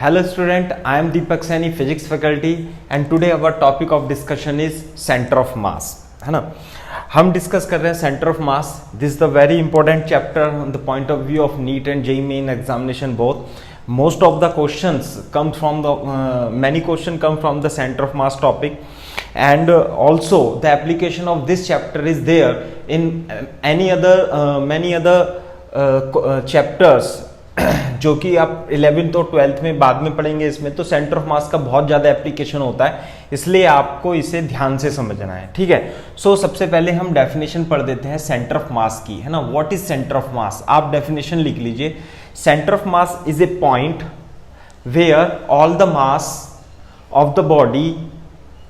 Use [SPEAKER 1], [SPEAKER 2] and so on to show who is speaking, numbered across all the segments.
[SPEAKER 1] Hello student, I am Deepak Saini, physics faculty, and today our topic of discussion is center of mass, है ना। हम discuss कर रहे हैं centre of mass. This is the very important chapter on the point of view of neat and JEE main examination both. Most of the questions come from the many question come from the center of mass topic, and also the application of this chapter is there in any other many other chapters जो कि आप 11th और 12th में बाद में पढ़ेंगे. इसमें तो सेंटर ऑफ मास का बहुत ज्यादा एप्लीकेशन होता है, इसलिए आपको इसे ध्यान से समझना है, ठीक है. सो सबसे पहले हम डेफिनेशन पढ़ देते हैं सेंटर ऑफ मास की, है ना. What is centre of mass, आप डेफिनेशन लिख लीजिए. Centre of mass is a point where all the mass of the body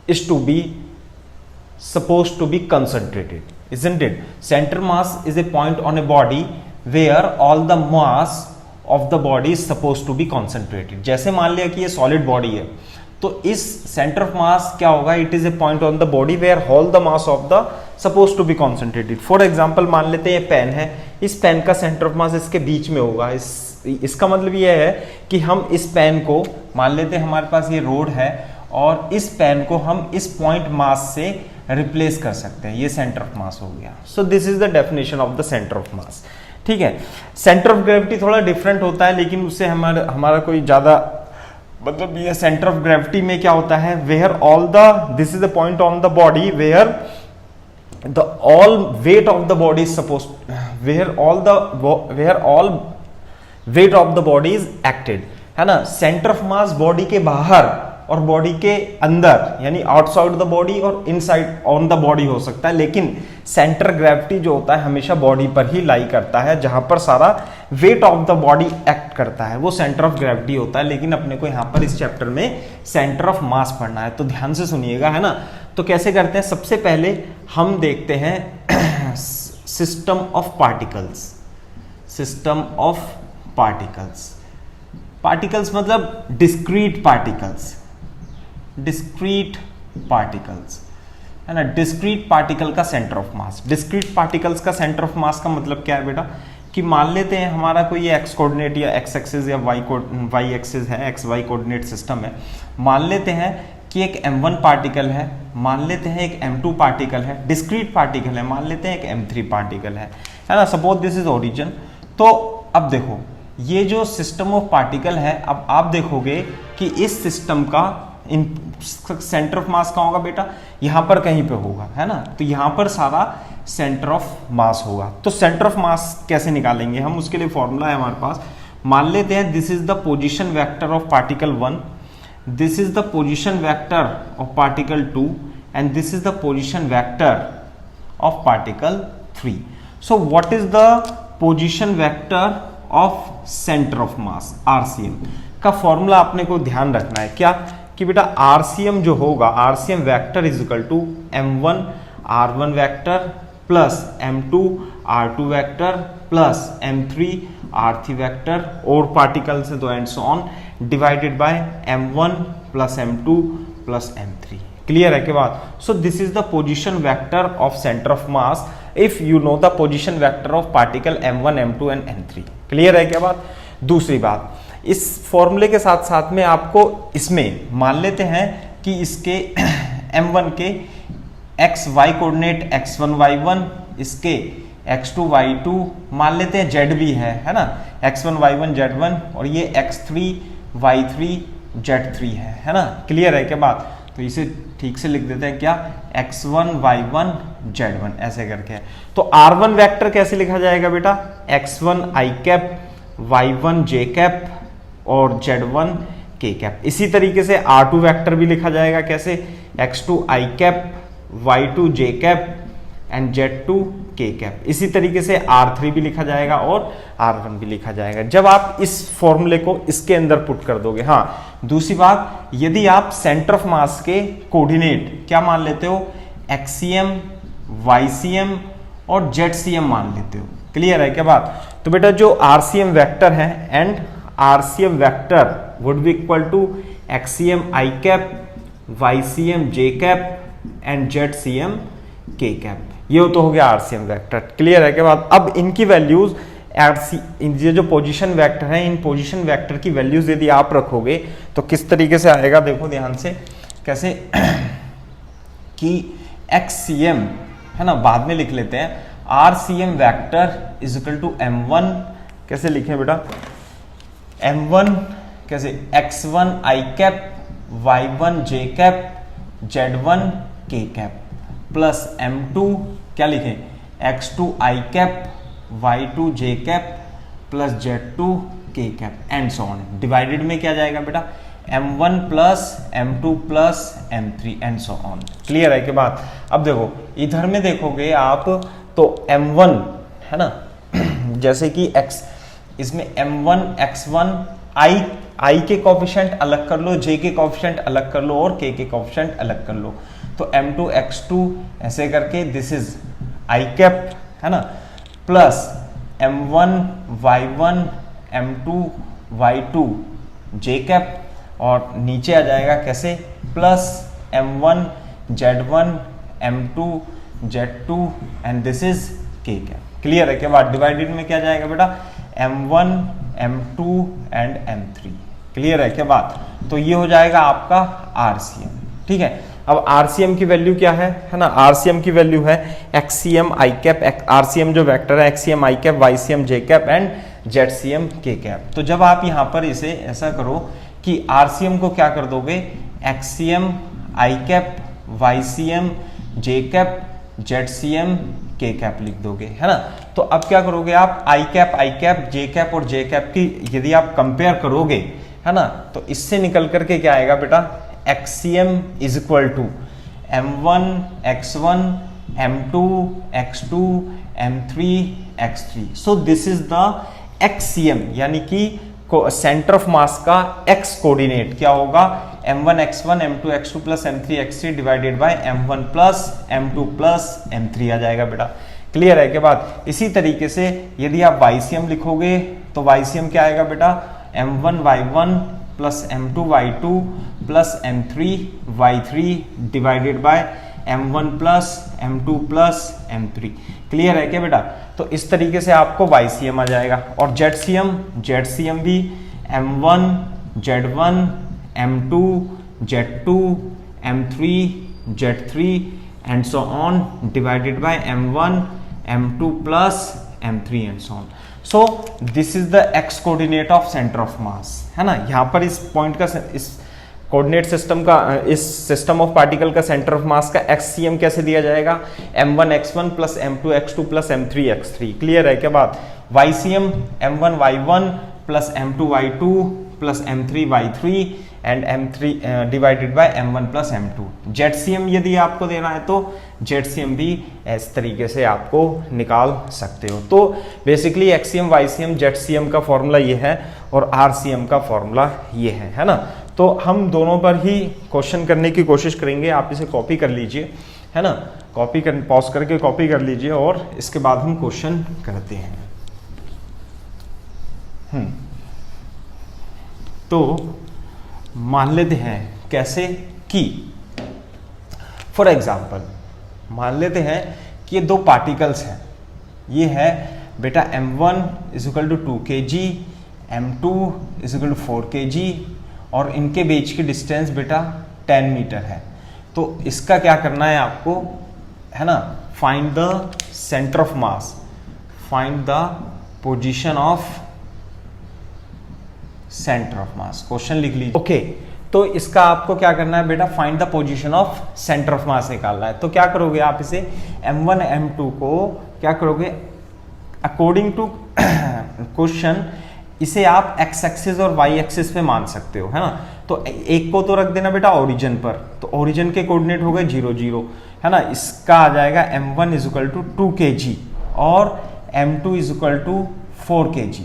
[SPEAKER 1] is to be supposed to be concentrated, isn't it? Center mass is a point on a body where all the mass of the body is supposed to be concentrated. जैसे मान लिया कि ये solid body है, तो इस center of mass क्या होगा? It is a point on the body where all the mass of the supposed to be concentrated. For example, मान लेते हैं ये पेन है, इस पेन का center of mass इसके बीच में होगा. इसका मतलब ये है कि हम इस पेन को मान लेते हैं, हमारे पास ये रोड है और इस पेन को हम इस पॉइंट मास से रिप्लेस कर सकते हैं. ये सेंटर ऑफ मास हो गया. सो this is the definition of the centre of मास, ठीक है. सेंटर ऑफ ग्रेविटी थोड़ा डिफरेंट होता है, लेकिन उससे हमारा कोई ज्यादा मतलब ये सेंटर ऑफ ग्रेविटी में क्या होता है, where all the this is the point on the body where the all weight of the body is suppose where all weight of the body is acted, है ना. सेंटर ऑफ मास बॉडी के बाहर और body के अंदर यानी outside the body और inside on the body हो सकता है, लेकिन सेंटर ग्रेविटी जो होता है हमेशा बॉडी पर ही लाई करता है. जहां पर सारा wait of the body act करता है वो सेंटर ऑफ ग्रेविटी होता है. लेकिन अपने को यहां पर इस चैप्टर में सेंटर ऑफ मास पढ़ना है, तो ध्यान से सुनिएगा, है ना. तो कैसे करते हैं, सबसे पहले हम देखते हैं system of particles. System of particles, particles मतलब डिस्क्रीट पार्टिकल्स, डिस्क्रीट पार्टिकल्स, है ना. डिस्क्रीट पार्टिकल का centre of mass. Discrete particles का सेंटर ऑफ मास का मतलब क्या है बेटा, कि मान लेते हैं हमारा कोई एक्स कोऑर्डिनेट या एक्स एक्सिस या वाई एक्सिस है, एक्स वाई कोऑर्डिनेट सिस्टम है. मान लेते हैं कि एक m1 पार्टिकल है, मान लेते हैं एक m2 पार्टिकल है, डिस्क्रीट पार्टिकल है, मान लेते हैं एक m3 पार्टिकल है ना. Suppose this is origin. तो अब देखो ये जो सिस्टम ऑफ पार्टिकल है, अब आप देखोगे कि इस सिस्टम का सेंटर ऑफ मास कहाँ होगा बेटा, यहां पर कहीं पे होगा, है ना. तो यहां पर सारा सेंटर ऑफ मास होगा. तो सेंटर ऑफ मास कैसे निकालेंगे हम, उसके लिए फॉर्मूला है हमारे पास. मान लेते हैं this is the position vector of particle 1, this is the position vector of particle 2 and this is the position vector of particle 3. So what is the position vector of centre of mass, RCM का formula आपने को ध्यान रखना है. क्या कि बेटा RCM जो होगा, RCM vector is equal to m1 r1 vector plus m2 r2 vector plus m3 r3 vector और पार्टिकल से तो and so on divided by m1 plus m2 plus m3. Clear है के बाद. So this is the position vector of centre of mass if you know the position vector of particle m1 m2 and m3. Clear है क्या बात. दूसरी बात, इस फॉर्मूले के साथ साथ में आपको इसमें मान लेते हैं कि इसके m1 के x y coordinate x1 y1, इसके x2 y2, मान लेते हैं z भी है ना, x1 y1 z1 और ये x3 y3 z3 है ना. क्लियर है क्या बात. तो इसे ठीक से लिख देते हैं क्या, x1 y1 z1 ऐसे करके. तो r1 वेक्टर कैसे लिखा जाएगा बेटा, x1 i cap, y1 j cap और z1 k कैप. इसी तरीके से r2 वेक्टर भी लिखा जाएगा कैसे, x2 i cap, y2 j cap and z2 k cap. इसी तरीके से r3 भी लिखा जाएगा और r1 भी लिखा जाएगा जब आप इस फॉर्मूले को इसके अंदर पुट कर दोगे. हाँ, दूसरी बात, यदि आप सेंटर ऑफ मास के कोऑर्डिनेट क्या मान लेते हो, एक्सीएम, वाईसीएम और जेडसीएम मान लेते हो. क्लियर है क्या बात. तो बेटा जो आरसीएम वेक्टर है and RCM vector would be equal to XCM i cap, YCM j cap and ZCM k cap. ये तो हो गया आरसीएम वेक्टर. क्लियर है क्या बात. अब इनकी वैल्यूज RC ये जो पोजीशन वेक्टर है, इन पोजीशन वेक्टर की वैल्यूज यदि आप रखोगे तो किस तरीके से आएगा, देखो ध्यान से कैसे कि XCM है ना, बाद में लिख लेते हैं, RCM vector is equal to M1, कैसे लिखें बेटा, M1 कैसे, X1 I cap, Y1 J cap, Z1 K cap plus M2 क्या लिखें, X2 I cap, Y2 J cap plus Z2 K cap and so on. Divided में क्या जाएगा बेटा, M1 plus M2 plus M3 and so on. Clear है कि बात। अब देखो इधर में देखोगे आप तो M1 है ना, जैसे कि X इसमें M1 X1 I के कोफिशिएंट अलग कर लो, J के कोफिशिएंट अलग कर लो और K के कोफिशिएंट अलग कर लो, तो M2 X2 ऐसे करके दिस इज I कैप है ना, plus M1 Y1 M2 Y2 J cap और नीचे आ जाएगा कैसे, plus M1 Z1 M2 Z2 and this is K cap. Clear है क्या बात। डिवाइडेड में क्या जाएगा बेटा, M1 M2 and M3। Clear है क्या बात। तो ये हो जाएगा आपका RCM। ठीक है, अब RCM की वैल्यू क्या है ना, RCM की वैल्यू है XCM I कैप, RCM जो वेक्टर है XCM I cap, YCM J cap and ZCM K cap. तो जब आप यहाँ पर इसे ऐसा करो कि RCM को क्या कर दोगे, XCM I cap, YCM J cap, ZCM K cap लिख दोगे है ना। तो अब क्या करोगे आप, I कैप J कैप और J कैप की यदि आप कंपेयर करोगे है ना, तो इससे निकल करके क्या आएगा बेटा, XCM is equal to M1 X1 M2 X2 M3 X3। So this is the XCM, यानी कि सेंटर ऑफ मास का x कोऑर्डिनेट क्या होगा, M1 X1 M2 X2 plus M3 X3 divided by M1 plus M2 plus M3 आ जाएगा बेटा। Clear है क्या बात। इसी तरीके से यदि आप YCM लिखोगे तो YCM क्या आएगा बेटा, M1 Y1 plus M2 Y2 plus M3 Y3 divided by M1 plus M2 plus M3। Clear है क्या बेटा। तो इस तरीके से आपको YCM आ जाएगा। और ZCM भी M1 Z1 M2 Z2 M3 Z3 and so on divided by M1 M2 plus M3 and so on. So this is the x coordinate of centre of मास है ना। यहाँ पर इस पॉइंट का, इस कोऑर्डिनेट सिस्टम का, इस सिस्टम ऑफ पार्टिकल का सेंटर ऑफ मास का XCM कैसे दिया जाएगा, M1 X1 plus M2 X2 plus M3 X3। Clear है क्या बात। YCM M1 Y1 plus M2 Y2 plus M3 Y3 and M3 divided by M1 plus M2। ZCM यदि आपको देना है तो ZCM भी इस तरीके से आपको निकाल सकते हो। तो बेसिकली XCM YCM ZCM का फॉर्मूला ये है और RCM का फॉर्मूला ये है ना। तो हम दोनों पर ही क्वेश्चन करने की कोशिश करेंगे, आप इसे कॉपी कर लीजिए है ना, कॉपी कर, पॉज करके कॉपी कर लीजिए और इसके बाद हम क्वेश्चन करते हैं। तो मान लेते हैं कैसे कि फॉर एग्जाम्पल मान लेते हैं कि ये दो पार्टिकल्स हैं, ये है बेटा M1 is equal to 2 kg, M2 is equal to 4 kg और इनके बीच की डिस्टेंस बेटा 10 मीटर है। तो इसका क्या करना है आपको है ना, find the centre of mass, find the position of centre of mass. Question लिख लीजिए। ओके, तो इसका आपको क्या करना है बेटा, find the position of centre of mass निकालना है। तो क्या करोगे आप, इसे M1 M2 को क्या करोगे, अकॉर्डिंग टू क्वेश्चन इसे आप x एक्सिस और y एक्सिस पे मान सकते हो है ना। तो एक को तो रख देना बेटा ओरिजिन पर, तो ओरिजिन के कोऑर्डिनेट हो गए 0 0 है ना। इसका आ जाएगा M1 is equal to 2 kg और M2 is equal to 4 kg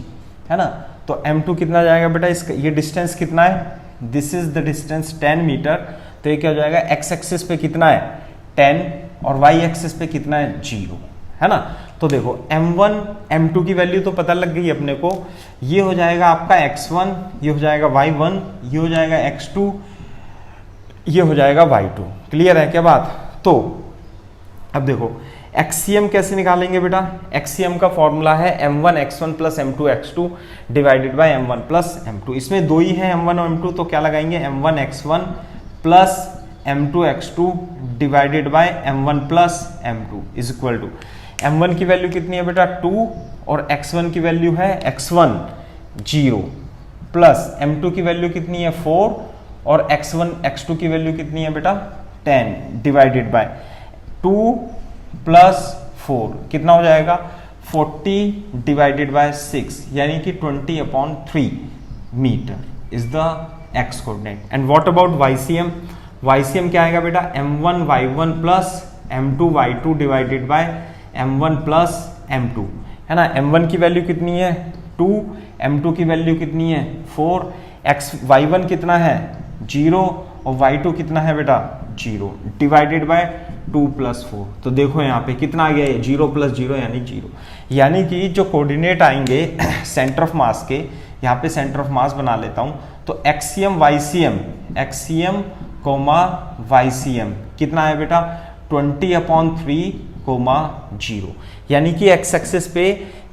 [SPEAKER 1] है ना। तो M2 कितना जाएगा बेटा, इसका ये डिस्टेंस कितना है, this is the distance 10 metre. तो ये क्या हो जाएगा, x एक्सिस पे कितना है 10 और y एक्सिस पे कितना है 0 है ना। तो देखो M1 M2 की वैल्यू तो पता लग गई अपने को, ये हो जाएगा आपका X1, ये हो जाएगा Y1, ये हो जाएगा X2, ये हो जाएगा Y2। क्लियर है क्या बात। तो अब देखो एक्सीएम कैसे निकालेंगे बेटा? एक्सीएम का फॉर्मूला है m1 x1 plus m2 x2 divided by m1 plus m2। इसमें दो ही है m1 और m2, तो क्या लगाएंगे m1 x1 plus m2 x2 divided by m1 plus m2 is equal to m1 की वैल्यू कितनी है बेटा 2 और x1 की वैल्यू है x1 0 प्लस m2 की वैल्यू कितनी है 4 और x1 x2 की वैल्यू कितनी है बेटा 10 डिवाइडेड बाय 2 प्लस 4 कितना हो जाएगा 40 डिवाइडेड बाय 6 यानी कि 20/3 metre is the x coordinate. And what about YCM? YCM क्या आएगा बेटा m1 y1 plus m2 y2 divided by m1 plus m2 है ना। m1 की वैल्यू कितनी है 2, m2 की वैल्यू कितनी है 4, y1 कितना है 0 और y2 कितना है बेटा 0 डिवाइडेड बाय 2 प्लस 4। तो देखो यहाँ पे कितना आ गया है 0 प्लस 0 यानी 0, यानी कि जो कोऑर्डिनेट आएंगे सेंटर ऑफ मास के, यहाँ पे सेंटर ऑफ मास बना लेता हूँ, तो एक्सीएम YCM कितना है बेटा 20/3, 0 यानी कि एक्स एक्सिस पे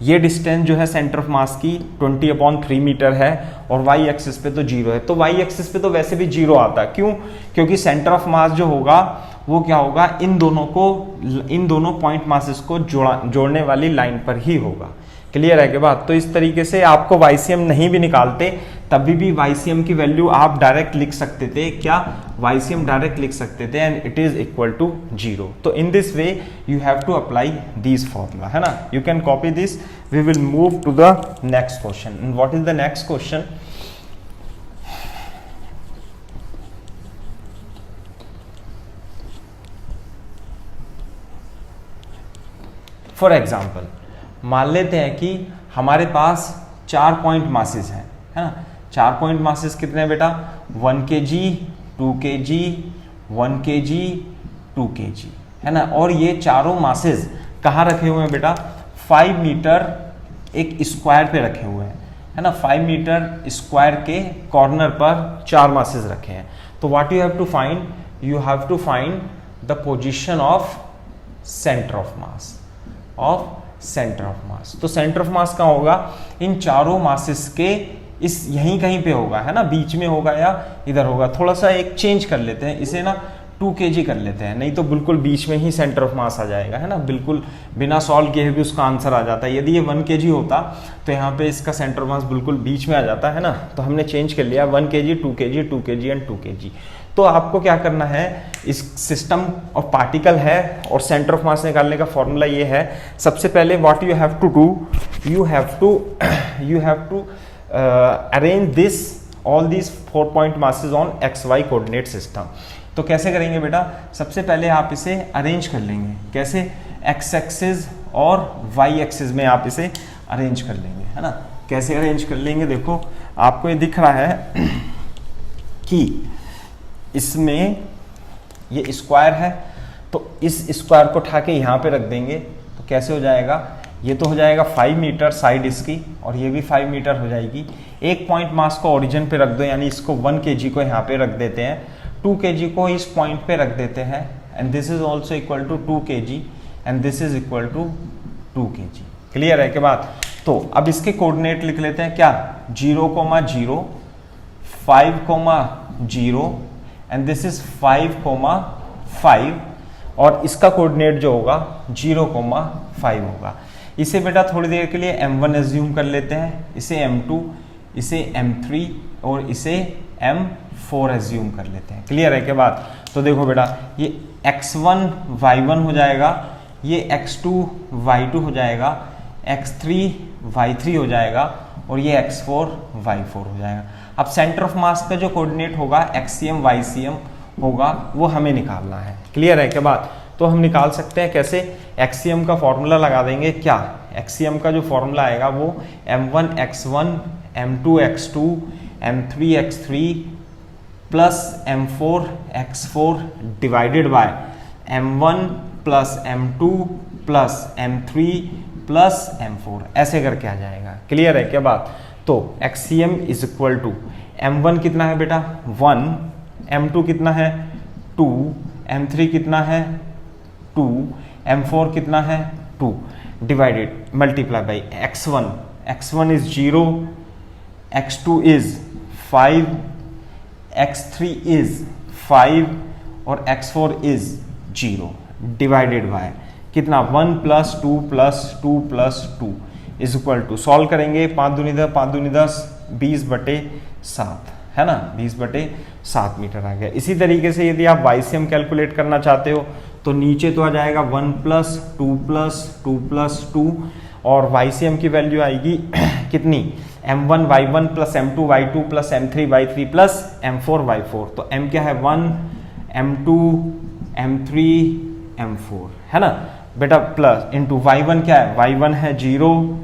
[SPEAKER 1] ये डिस्टेंस जो है सेंटर ऑफ मास की 20/3 मीटर है और वाई एक्सिस पे तो 0 है। तो वाई एक्सिस पे तो वैसे भी 0 आता है, क्यों? क्योंकि सेंटर ऑफ मास जो होगा वो क्या होगा इन दोनों पॉइंट मासेस को जोड़ने वाली लाइन पर ही होगा। क्लियर है के बात? तो इस तरीके से आपको YCM नहीं भी निकालते तभी भी YCM की वैल्यू आप डायरेक्ट लिख सकते थे। क्या? YCM डायरेक्ट लिख सकते थे and it is equal to 0। तो in this way you have to apply this formula, है ना। You can copy this. We will move to the next question. What is the next question? For example मान लेते हैं कि हमारे पास 4 point masses हैं, है ना। 4 पॉइंट मासेस कितने हैं बेटा 1 kg, 2 kg, 1 kg, 2 kg, है ना। और ये चारों मासेस कहाँ रखे हुए हैं बेटा 5 मीटर एक स्क्वायर पे रखे हुए हैं, है ना। 5 मीटर स्क्वायर के कॉर्नर पर 4 मासेस रखे हैं। तो what you have to find? You have to find the position of centre of mass, centre of mass. तो सेंटर ऑफ मास कहाँ होगा? इन चारों मासेस के इस यहीं कहीं पे होगा, है ना। बीच में होगा या इधर होगा। थोड़ा सा एक चेंज कर लेते हैं, इसे ना 2 kg कर लेते हैं, नहीं तो बिल्कुल बीच में ही सेंटर ऑफ मास आ जाएगा, है ना। बिल्कुल बिना सॉल्व किए भी उसका आंसर आ जाता है। यदि ये 1 kg होता तो यहाँ पे इसका सेंटर ऑफ मास बिल्कुल बीच में आ जाता है ना। तो हमने चेंज कर लिया 1 kg, 2 kg, 2 kg and 2 kg। तो आपको क्या करना है, इस सिस्टम ऑफ पार्टिकल है और सेंटर ऑफ मास निकालने का फॉर्मूला ये है। सबसे पहले what you have to do, you have to arrange this all these 4 point masses on XY coordinate system. तो कैसे करेंगे बेटा? सबसे पहले आप इसे अरेंज कर लेंगे। कैसे? एक्स एक्सिस और वाई एक्सिस में आप इसे अरेंज कर लेंगे, है ना। कैसे अरेंज कर लेंगे? देखो आपको ये दिख रहा है कि इसमें ये स्क्वायर है, तो इस स्क्वायर को उठा के यहाँ पे रख देंगे तो कैसे हो जाएगा? ये तो हो जाएगा 5 मीटर साइड इसकी और ये भी 5 मीटर हो जाएगी। एक पॉइंट मास को ओरिजिन पे रख दो, यानी इसको 1 kg को यहाँ पे रख देते हैं, 2 kg को इस पॉइंट पे रख देते हैं and this is also equal to 2 kg and this is equal to 2 kg। Clear है के बात? तो अब इसके कोऑर्डिनेट लिख लेते हैं। क्या? 0,0, 5,0 एंड दिस इज 5,5 और इसका कोऑर्डिनेट जो होगा 0,5 होगा। इसे बेटा थोड़ी देर के लिए m1 एज्यूम कर लेते हैं, इसे m2, इसे m3 और इसे m4 एज्यूम कर लेते हैं। क्लियर है क्या बात? तो देखो बेटा ये x1 y1 हो जाएगा, ये x2 y2 हो जाएगा, x3 y3 हो जाएगा और ये x4 y4 हो जाएगा। अब सेंटर ऑफ मास का जो कोऑर्डिनेट होगा XCM YCM होगा वो हमें निकालना है। क्लियर है क्या बात? तो हम निकाल सकते हैं कैसे? XCM का फॉर्मूला लगा देंगे। क्या? XCM का जो फॉर्मूला आएगा वो m1 x1 m2 x2 m3 x3 plus m4 x4 divided by m1 plus m2 plus m3 plus m4, ऐसे करके आ जाएगा। क्लियर है क्या बात? तो XCM is equal to m1 कितना है बेटा 1, m2 कितना है 2, m3 कितना है 2 m4 कितना है 2 divided multiply by x1 is 0, x2 is 5, x3 is 5 और x4 इज 0 डिवाइडेड बाय कितना 1 + 2 + 2 + 2 इज इक्वल टू, सॉल्व करेंगे 5 दूनी 10, 5 दूनी 10, 20/7 है ना, 20/7 मीटर आ गया। इसी तरीके से यदि आप YCM कैलकुलेट करना चाहते हो तो नीचे तो आ जाएगा 1 + 2 + 2 + 2 और YCM की वैल्यू आएगी कितनी m1 y1 + m2 y2 + m3 y3 + m4 y4। तो m क्या है 1, m2 m3 m4 है ना बेटा, प्लस इंटू y1 क्या है, y1 है 0,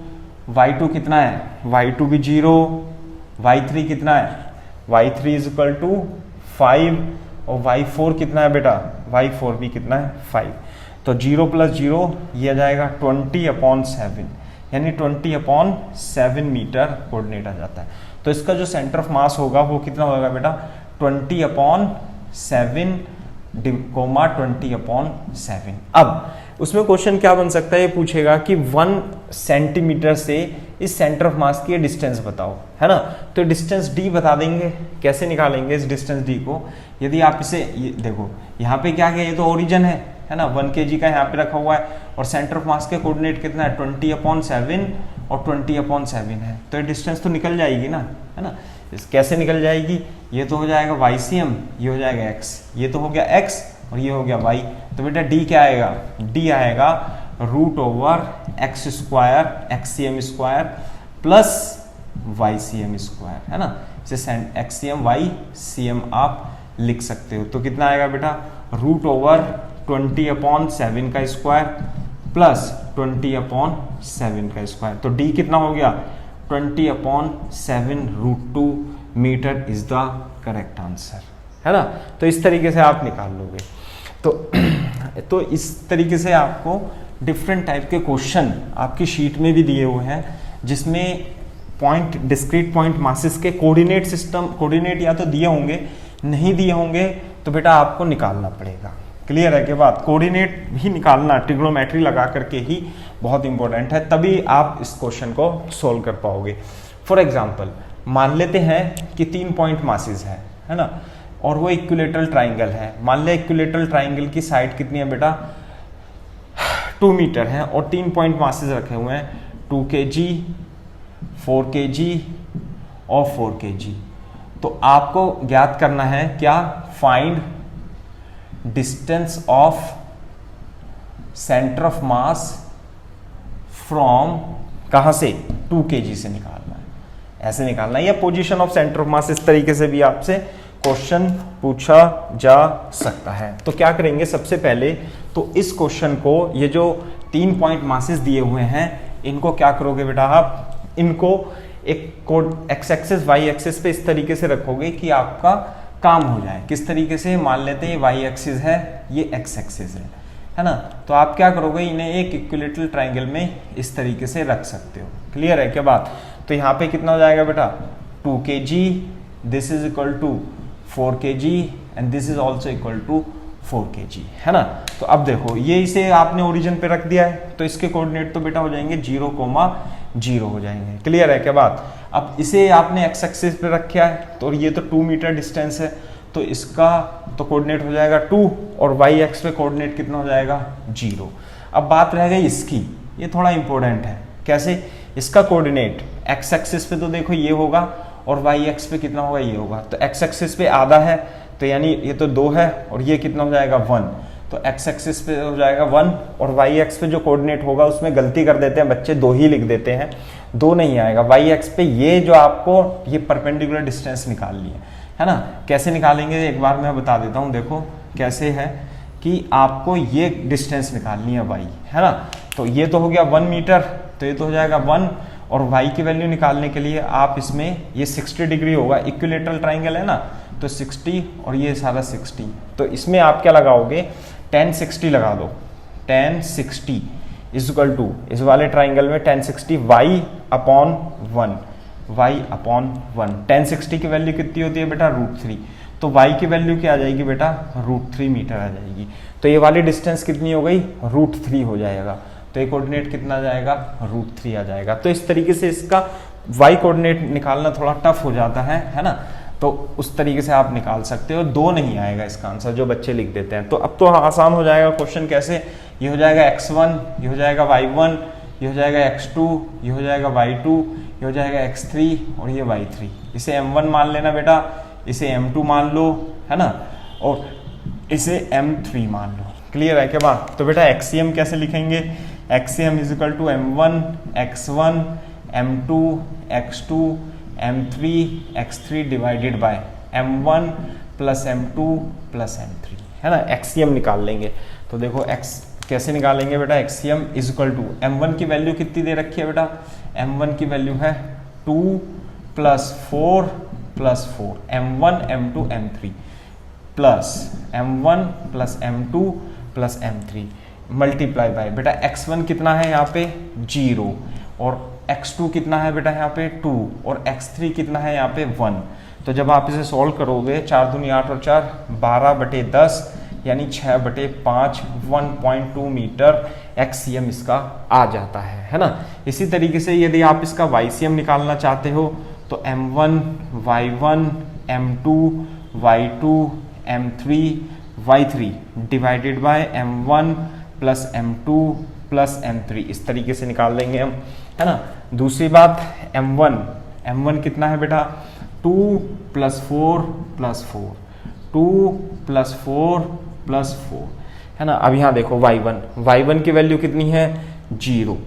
[SPEAKER 1] y2 कितना है, y2 भी 0, y3 कितना है, y3 इज इक्वल टू 5 और y4 कितना है बेटा, y4 भी कितना है 5। तो 0 + 0 ये आ जाएगा 20/7 यानी 20/7 मीटर कोऑर्डिनेट आ जाता है। तो इसका जो सेंटर ऑफ मास होगा वो कितना होगा बेटा 20/7, 20/7। अब उसमें क्वेश्चन क्या बन सकता है, ये पूछेगा कि 1 सेंटीमीटर से इस सेंटर ऑफ मास की डिस्टेंस बताओ, है ना। तो डिस्टेंस d बता देंगे, कैसे निकालेंगे इस डिस्टेंस d को। यदि आप इसे देखो यहाँ पे क्या है, ये तो ओरिजिन है ना, 1 kg का यहाँ पे रखा हुआ है और सेंटर ऑफ मास के कोऑर्डिनेट कितना है 20/7 और 20/7 है। तो ये डिस्टेंस तो निकल जाएगी ना, है ना। कैसे निकल जाएगी, ये तो हो जाएगा YCM, ये हो जाएगा x, ये तो हो गया x और ये हो गया y। तो बेटा d क्या आएगा, d आएगा √x² xcm² प्लस YCM², है ना। इसे xcm ycm आप लिख सकते हो। तो कितना आएगा बेटा √20/7 का स्क्वायर प्लस 20/7 का स्क्वायर। तो d कितना हो गया 20/7√2 metre is the correct answer, है ना। तो इस तरीके से आप निकाल लोगे। तो इस तरीके से आपको डिफरेंट टाइप के क्वेश्चन आपकी शीट में भी दिए हुए हैं, जिसमें पॉइंट डिस्क्रीट पॉइंट मासेस के कोऑर्डिनेट सिस्टम, कोऑर्डिनेट या तो दिए होंगे, नहीं दिए होंगे तो बेटा आपको निकालना पड़ेगा। क्लियर है कि बात, कोऑर्डिनेट भी निकालना ट्रिग्नोमेट्री लगा करके ही बहुत इंपॉर्टेंट है, तभी आप इस क्वेश्चन को सोल्व कर पाओगे। फॉर एग्जाम्पल मान लेते हैं कि 3 पॉइंट मासेस है ना, और वो इक्विलेटरल ट्राइंगल है। मान ले इक्विलेटरल ट्राइंगल की साइड कितनी है बेटा 2 मीटर है और 3 पॉइंट मासेस रखे हुए हैं 2 kg, 4 kg और 4 kg। तो आपको ज्ञात करना है क्या, find distance of centre of mass from, कहां से 2 kg से निकालना है, ऐसे निकालना है, या पोजीशन ऑफ सेंटर ऑफ मास, इस तरीके से भी आपसे क्वेश्चन पूछा जा सकता है। तो क्या करेंगे, सबसे पहले तो इस क्वेश्चन को, ये जो 3 पॉइंट मासेस दिए हुए हैं, इनको क्या करोगे बेटा आप, इनको एक एक्स एक्सिस वाई एक्सिस पे इस तरीके से रखोगे कि आपका काम हो जाए। किस तरीके से, मान लेते हैं वाई एक्सिस है, ये एक्स एक्सिस है ना। तो आप क्या करोगे, इन्हें एक इक्विलेटरल ट्राइंगल में इस तरीके से रख सकते हो। क्लियर है क्या बात। तो यहाँ पे कितना हो जाएगा बेटा 2 kg, this is equal to 4 kg and this is also equal to 4 kg, है ना। तो अब देखो ये इसे आपने ओरिजिन पे रख दिया है, तो इसके कोऑर्डिनेट तो बेटा हो जाएंगे 0,0 हो जाएंगे। क्लियर है क्या बात। अब इसे आपने एक्स एक्सिस पे रखा है, तो ये तो 2 मीटर डिस्टेंस है, तो इसका तो कोऑर्डिनेट हो जाएगा 2 और वाई एक्स पे कोऑर्डिनेट कितना हो जाएगा 0। अब बात रह गई इसकी, ये थोड़ा इंपॉर्टेंट है। कैसे, इसका कोऑर्डिनेट एक्स एक्सिस पे तो देखो ये होगा और वाई एक्स पे कितना होगा, ये होगा। तो एक्स एक्सिस पे आधा है, तो यानी ये तो 2 है और ये कितना हो जाएगा 1। तो एक्स एक्सिस पे हो जाएगा 1 और वाई एक्स पे जो कोऑर्डिनेट होगा उसमें गलती कर देते हैं बच्चे, 2 ही लिख देते हैं, 2 नहीं आएगा। वाई एक्स पे ये जो आपको ये परपेंडिकुलर डिस्टेंस निकालनी है ना। कैसे निकालेंगे एक बार मैं बता देता हूँ। देखो कैसे है कि आपको ये डिस्टेंस निकालनी है वाई, है ना। तो ये तो हो गया 1 मीटर, तो ये तो हो जाएगा 1 और वाई की वैल्यू निकालने के लिए आप इसमें ये 60 डिग्री होगा, इक्विलेटरल ट्राइंगल है ना, तो 60 और ये सारा 60। तो इसमें आप क्या लगाओगे, tan 60 लगा दो। tan 60 इज इक्वल टू, इस वाले ट्राइंगल में tan 60 y/1, y/1। tan 60 की वैल्यू कितनी होती है बेटा √3। तो y की वैल्यू क्या आ जाएगी बेटा, √3 मीटर आ जाएगी। तो ये वाली डिस्टेंस कितनी हो गई, √3 हो जाएगा। तो ये कोऑर्डिनेट कितना आ जाएगा, √3 आ जाएगा। तो इस तरीके से इसका y कोऑर्डिनेट निकालना थोड़ा टफ हो जाता है ना, तो उस तरीके से आप निकाल सकते हो। 2 नहीं आएगा इसका आंसर जो बच्चे लिख देते हैं। तो अब तो आसान हो जाएगा क्वेश्चन। कैसे, ये हो जाएगा x1, ये हो जाएगा y1, ये हो जाएगा x2, ये हो जाएगा y2, ये हो जाएगा x3 और ये y3। इसे m1 मान लेना बेटा, इसे m2 मान लो, है ना, और इसे m3 मान लो। क्लियर है क्या बात? तो बेटा XCM कैसे लिखेंगे, XCM is equal to m1 x1 m2 x2 m3 x3 divided by m1 plus m2 plus m3, है ना। XCM निकाल लेंगे। तो देखो x कैसे निकालेंगे बेटा, XCM is equal to m1 की वैल्यू कितनी दे रखी है बेटा, m1 की वैल्यू है 2 plus 4 plus 4 m1 m2 m3 plus m1 plus m2 plus m3 multiply by बेटा x1 कितना है यहाँ पे 0 और x2 कितना है बेटा यहाँ पे 2 और x3 कितना है यहाँ पे 1। तो जब आप इसे सॉल्व करोगे 4 दूनी 8 और 4 12/10 यानी 6/5 1.2 मीटर XCM इसका आ जाता है ना। इसी तरीके से यदि आप इसका YCM निकालना चाहते हो तो m1 y1 m2 y2 m3 y3 divided by m1 plus m2 plus m3, इस तरीके से निकाल देंगे हम, है ना। दूसरी बात m1 कितना है बेटा 2 प्लस 4 प्लस 4 2 प्लस 4 प्लस 4, है ना। अब यहाँ देखो y1 की वैल्यू कितनी है 0,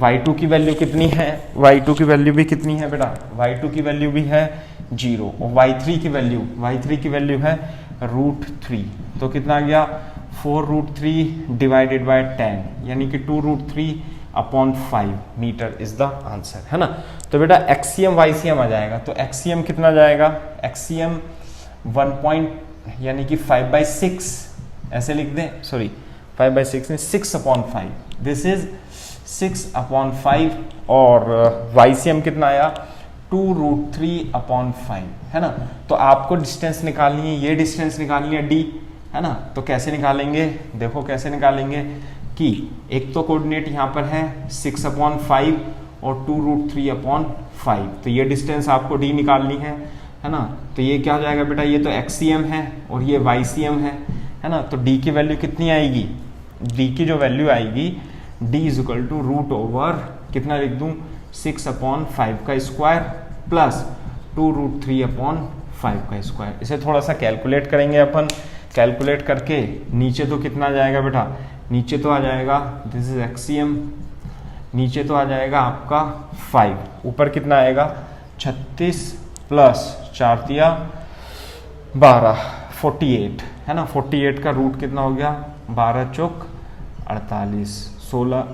[SPEAKER 1] y2 की वैल्यू कितनी है, y2 की वैल्यू भी कितनी है बेटा, y2 की वैल्यू भी है 0 और y3 की वैल्यू है √3। तो कितना आ गया 4√3 डिवाइडेड बाय 10 यानी कि 2√3/5 मीटर इज द आंसर, है ना। तो बेटा XCM YCM आ जाएगा। तो XCM कितना जाएगा, XCM यानी कि 5/6 ऐसे लिख दें, सॉरी 5/6 नहीं 6/5, दिस इज 6/5 और YCM कितना आया 2√3/5, है ना। तो आपको डिस्टेंस निकालनी है, ये डिस्टेंस निकालनी है D, है ना। तो कैसे निकालेंगे, देखो कैसे निकालेंगे कि एक तो कोऑर्डिनेट यहाँ पर है 6/5 और 2√3/5, तो ये डिस्टेंस आपको D निकालनी है ना। तो ये क्या हो जाएगा बेटा, ये तो XCM है और ये YCM है ना। तो D की वैल्यू कितनी आएगी, D की जो वैल्यू आएगी D इज इक्वल टू √ कितना लिख दूं 6/5 का स्क्वायर प्लस 2√3/5 का स्क्वायर। इसे थोड़ा सा कैलकुलेट करेंगे अपन, कैलकुलेट करके नीचे तो कितना आ जाएगा बेटा, नीचे तो आ जाएगा दिस इज XCM, नीचे तो आ जाएगा आपका 5, ऊपर कितना आएगा 36 प्लस 4 दिया 12 48, है ना। 48 का रूट कितना हो गया 12 चौक 48 16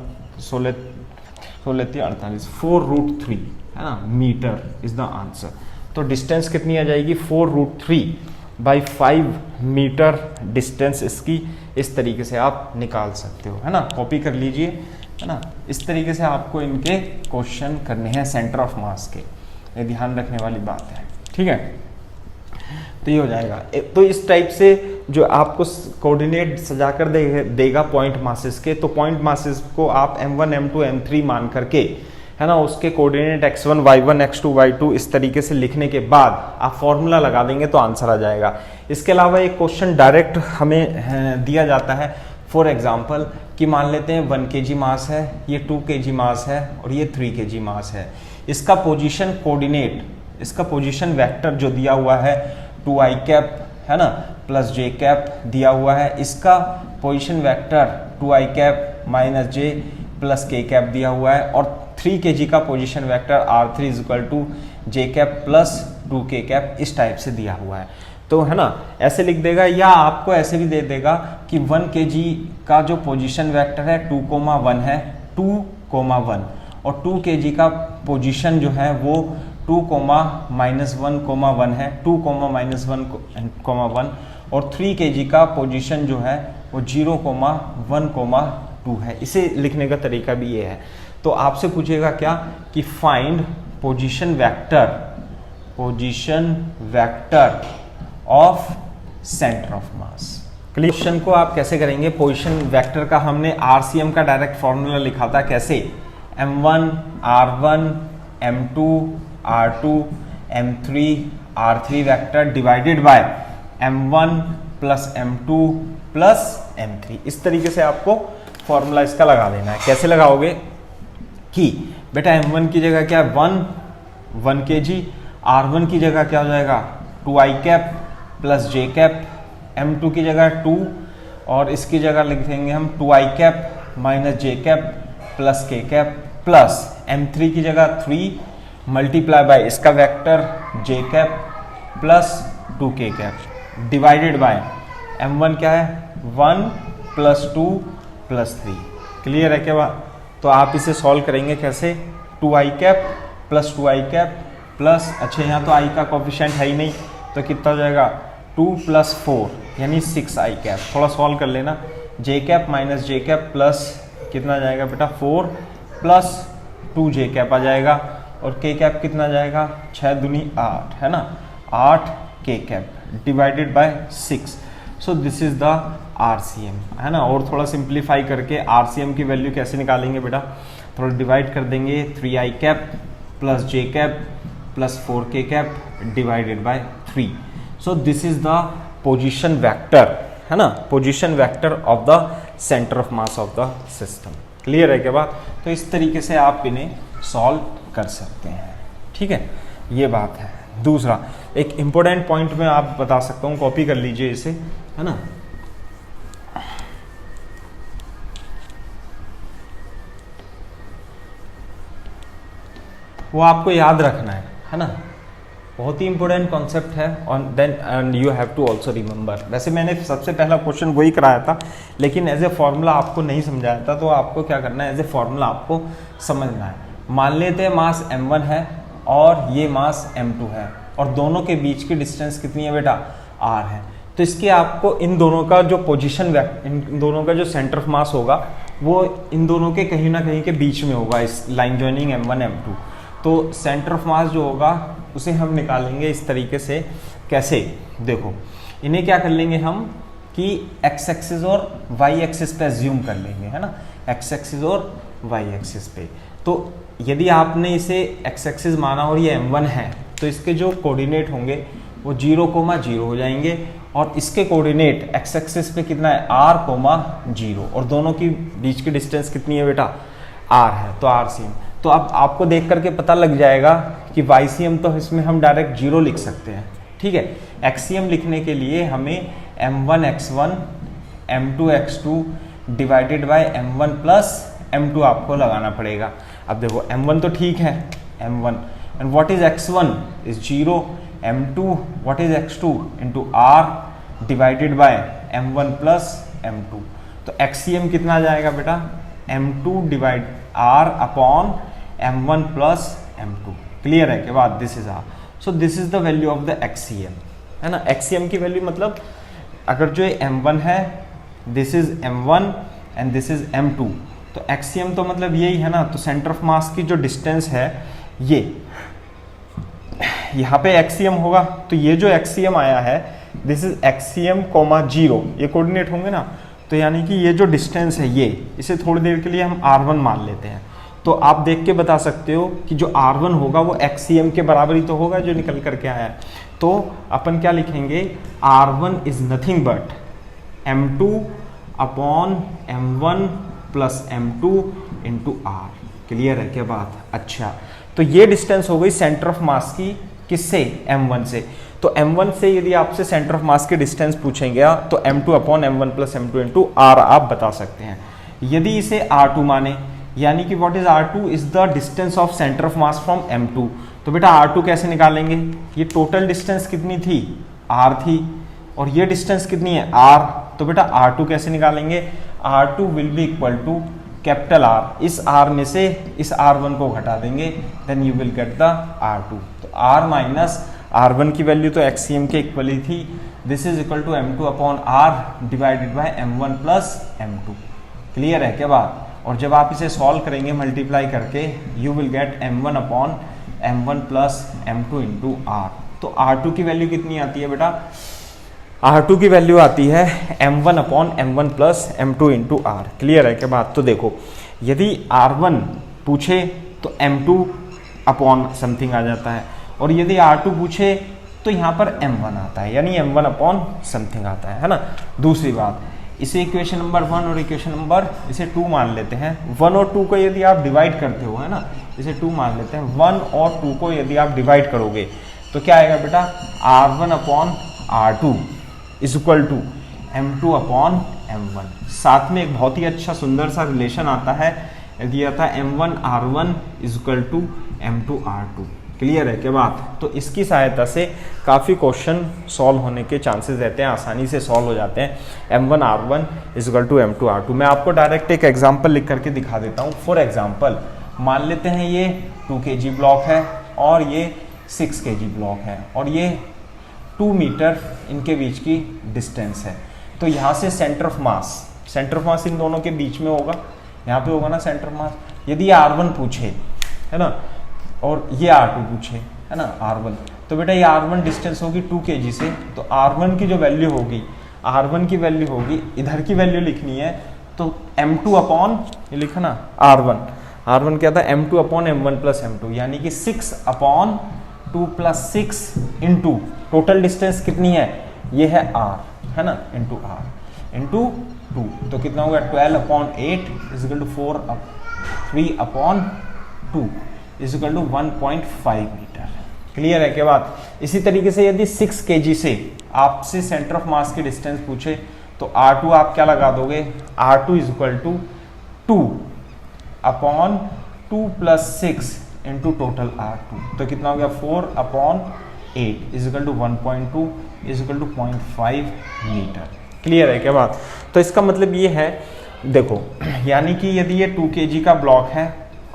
[SPEAKER 1] 48 4√3, है ना, मीटर इज द आंसर। तो डिस्टेंस कितनी आ जाएगी 4√3/5 मीटर डिस्टेंस इसकी इस तरीके से आप निकाल सकते हो, है ना। कॉपी कर लीजिए, है ना। इस तरीके से आपको इनके क्वेश्चन करने हैं सेंटर ऑफ मास के, ये ध्यान रखने वाली बात है, ठीक है। तो ये हो जाएगा। तो इस टाइप से जो आपको कोऑर्डिनेट सजाकर देगा पॉइंट मासेस के, तो पॉइंट मासेस को आप m1 m2 m3 मान करके, है ना, उसके coordinate x1 y1 x2 y2 इस तरीके से लिखने के बाद आप फॉर्मूला लगा देंगे तो आंसर आ जाएगा। इसके अलावा एक क्वेश्चन डायरेक्ट हमें दिया जाता है, फॉर एग्जांपल कि मान लेते हैं 1 kg मास है, ये 2 kg मास है और ये 3 kg मास है। इसका पोजीशन कोऑर्डिनेट, इसका पोजीशन वेक्टर जो दिया हुआ है 2i कैप, है ना, प्लस j कैप दिया हुआ है। इसका position vector 2i cap minus j plus k cap दिया हुआ है और 3 kg का position vector r3 is equal to j cap plus 2k cap इस टाइप से दिया हुआ है। तो है ना, ऐसे लिख देगा, या आपको ऐसे भी दे देगा कि 1 kg का जो पोजीशन वेक्टर है 2,1 है, 2,1 और 2 kg का पोजीशन जो है वो 2,-1,1 है, 2,-1,1 और 3 kg का पोजीशन जो है वो 0,1,2 है। इसे लिखने का तरीका भी ये है। तो आपसे पूछेगा क्या कि find position vector of centre of mass. Question को आप कैसे करेंगे, पोजीशन वेक्टर का हमने आरसीएम का डायरेक्ट फॉर्मूला लिखा था, कैसे m1 r1 m2 r2 m3 r3 vector divided by m1 plus m2 plus m3। इस तरीके से आपको फॉर्मूला इसका लगा देना है। कैसे लगाओगे कि बेटा m1 की जगह क्या है 1 kg, r1 की जगह क्या हो जाएगा 2i cap plus j cap, m2 की जगह 2 और इसकी जगह लिख देंगे हम 2i cap minus j cap plus k cap plus m3 की जगह 3 मल्टीप्लाई बाय इसका vector j cap plus 2k cap divided by m1 क्या है 1 प्लस 2 प्लस 3। क्लियर है क्या बात? तो आप इसे सॉल्व करेंगे कैसे, 2i cap plus 2i cap plus, अच्छा यहाँ तो i का कोफिशिएंट है ही नहीं तो कितना हो जाएगा 2 प्लस 4 यानी 6i कैप। थोड़ा सॉल्व कर लेना, j cap minus j cap plus कितना आ जाएगा बेटा 4 प्लस 2j कैप आ जाएगा और k कैप कितना आ जाएगा 6 दूनी 8 है ना, 8 k cap divided by 6। So this is the RCM है ना। और थोड़ा सिंप्लीफाई करके आरसीएम की वैल्यू कैसे निकालेंगे बेटा, थोड़ा डिवाइड कर देंगे 3i cap plus j cap plus 4k cap divided by 3। So this is the position vector है ना, position vector of the centre of mass of the system. Clear है क्या बात? तो इस तरीके से आप इन्हें सॉल्व कर सकते हैं। ठीक है, ये बात है। दूसरा एक इंपॉर्टेंट पॉइंट में आप बता सकता हूँ, कॉपी कर लीजिए इसे है ना। वो आपको याद रखना है ना, बहुत ही इंपॉर्टेंट कॉन्सेप्ट है और then and you have to also remember. वैसे मैंने सबसे पहला क्वेश्चन वही कराया था लेकिन एज ए फॉर्मूला आपको नहीं समझाया था, तो आपको क्या करना है, एज ए फॉर्मूला आपको समझना है। मान लेते हैं मास m1 है और ये मास m2 है और दोनों के बीच की डिस्टेंस कितनी है बेटा r है। तो इसके आपको इन दोनों का जो पोजीशन इन दोनों का जो सेंटर ऑफ मास होगा वो इन दोनों के कहीं ना कहीं के बीच में होगा, इस लाइन जॉइनिंग m1 m2। तो सेंटर ऑफ मास जो होगा उसे हम निकालेंगे इस तरीके से। कैसे, देखो इन्हें क्या कर लेंगे हम कि x एक्सिस और y एक्सिस पे अज्यूम कर लेंगे है ना, x एक्सिस और y एक्सिस पे। तो यदि आपने इसे x एक्सिस माना और ये m1 है तो इसके जो कोऑर्डिनेट होंगे वो 0,0 हो जाएंगे और इसके कोऑर्डिनेट x एक्सिस पे कितना है r,0 और दोनों की बीच की डिस्टेंस कितनी है बेटा r है, तो RCM। तो अब आपको देख करके पता लग जाएगा कि YCM तो इसमें हम डायरेक्ट 0 लिख सकते हैं। ठीक है, XCM लिखने के लिए हमें m1 x1 m2 x2 divided by m1 plus m2 आपको लगाना पड़ेगा। अब देखो m1 तो ठीक है m1 and what is x1 is 0, m2 what is x2 into r divided by m1 plus m2। तो XCM कितना आ जाएगा बेटा m2 divide r upon m1 plus m2। Clear है के बाद this is r। So this is the value of the XCM है ना। XCM की वैल्यू मतलब अगर जो m1 है this is m1 and this is m2 तो XCM तो मतलब यही है ना। तो सेंटर ऑफ मास की जो डिस्टेंस है ये यहाँ पे XCM होगा, तो ये जो XCM आया है दिस इज XCM, 0 ये कोऑर्डिनेट होंगे ना, तो यानी कि ये जो डिस्टेंस है ये, इसे थोड़ी देर के लिए हम r1 मान लेते हैं। तो आप देख के बता सकते हो कि जो r1 होगा वो XCM के बराबर ही तो होगा जो निकल करके आया है। तो अपन क्या लिखेंगे, r1 is nothing but m2 upon m1 plus m2 into r। Clear है क्या बात? अच्छा, तो ये डिस्टेंस हो गई सेंटर ऑफ मास की, किससे, m1 से। तो m1 से यदि आपसे सेंटर ऑफ मास की डिस्टेंस पूछेंगे तो m2 upon m1 plus m2 into r आप बता सकते हैं। यदि इसे r2 माने, यानी कि what is r2 is the distance of centre of mass from m2, तो बेटा r2 कैसे निकालेंगे, ये टोटल डिस्टेंस कितनी थी r थी और ये डिस्टेंस कितनी है r, तो बेटा r2 कैसे निकालेंगे, r2 will be equal to capital R, इस R में से इस R1 को घटा देंगे, then you will get the R2। तो R माइनस R1 की वैल्यू तो XCM के इक्वल ही थी, this is equal to M2 upon R divided by M1 plus M2। Clear है क्या बात? और जब आप इसे सॉल्व करेंगे मल्टीप्लाई करके, you will gate M1 upon M1 plus M2 into R। तो R2 की वैल्यू कितनी आती है बेटा R2 की वैल्यू आती है m1 upon m1 plus m2 into R. Clear है क्या बात? तो देखो यदि R1 पूछे तो m2 अपॉन समथिंग आ जाता है, और यदि R2 पूछे तो यहाँ पर m1 आता है, यानी m1 अपॉन समथिंग आता है ना। दूसरी बात, इसे इक्वेशन नंबर 1 और इक्वेशन नंबर इसे 2 मान लेते हैं। 1 और 2 को यदि आप डिवाइड करते हो, है ना, इसे 2 मान लेते हैं। 1 और 2 को यदि आप डिवाइड करोगे तो क्या आएगा बेटा? R1 upon R2 is equal to M2 upon M1। साथ में एक बहुत ही अच्छा सुंदर सा रिलेशन आता है, यदि आता है M1 R1 is equal to M2 R2। Clear है क्या बात? तो इसकी सहायता से काफ़ी क्वेश्चन सॉल्व होने के चांसेस रहते हैं, आसानी से सॉल्व हो जाते हैं। M1 R1 is equal to M2 R2। मैं आपको डायरेक्ट एक एग्जांपल लिख करके दिखा देता हूँ। फॉर एग्जांपल मान लेते हैं ये 2 kg ब्लॉक है और ये 6 kg ब्लॉक है, और ये 2 मीटर इनके बीच की डिस्टेंस है। तो यहाँ से सेंटर ऑफ मास इन दोनों के बीच में होगा, यहाँ पे होगा ना सेंटर ऑफ मास। यदि R1 पूछे, है ना, और ये R2 पूछे, है ना, R1, तो बेटा ये R1 डिस्टेंस होगी 2 kg से, तो R1 की जो वैल्यू होगी, R1 की वैल्यू होगी, इधर की वैल्यू लिखनी है तो M2 अपॉन, ये लिखा ना R1 क्या था? M2 upon M1 plus M2, यानी कि 6 upon 2 plus 6 into total distance कितनी है? ये है R, है ना, इंटू R इंटू 2, तो कितना होगा? 12 upon 8 is equal to 3 upon 2 is equal to 1.5 metre. Clear है क्या बात? इसी तरीके से यदि 6 kg से आपसे सेंटर ऑफ मास की डिस्टेंस पूछे तो R2 आप क्या लगा दोगे? R2 is equal to 2 upon 2 plus 6 into total R2, तो कितना हो गया? 4 upon 8 is equal to 1.2 is equal to 0.5 metre. Clear है क्या बात? तो इसका मतलब ये है, देखो यानी कि यदि ये 2 kg का ब्लॉक है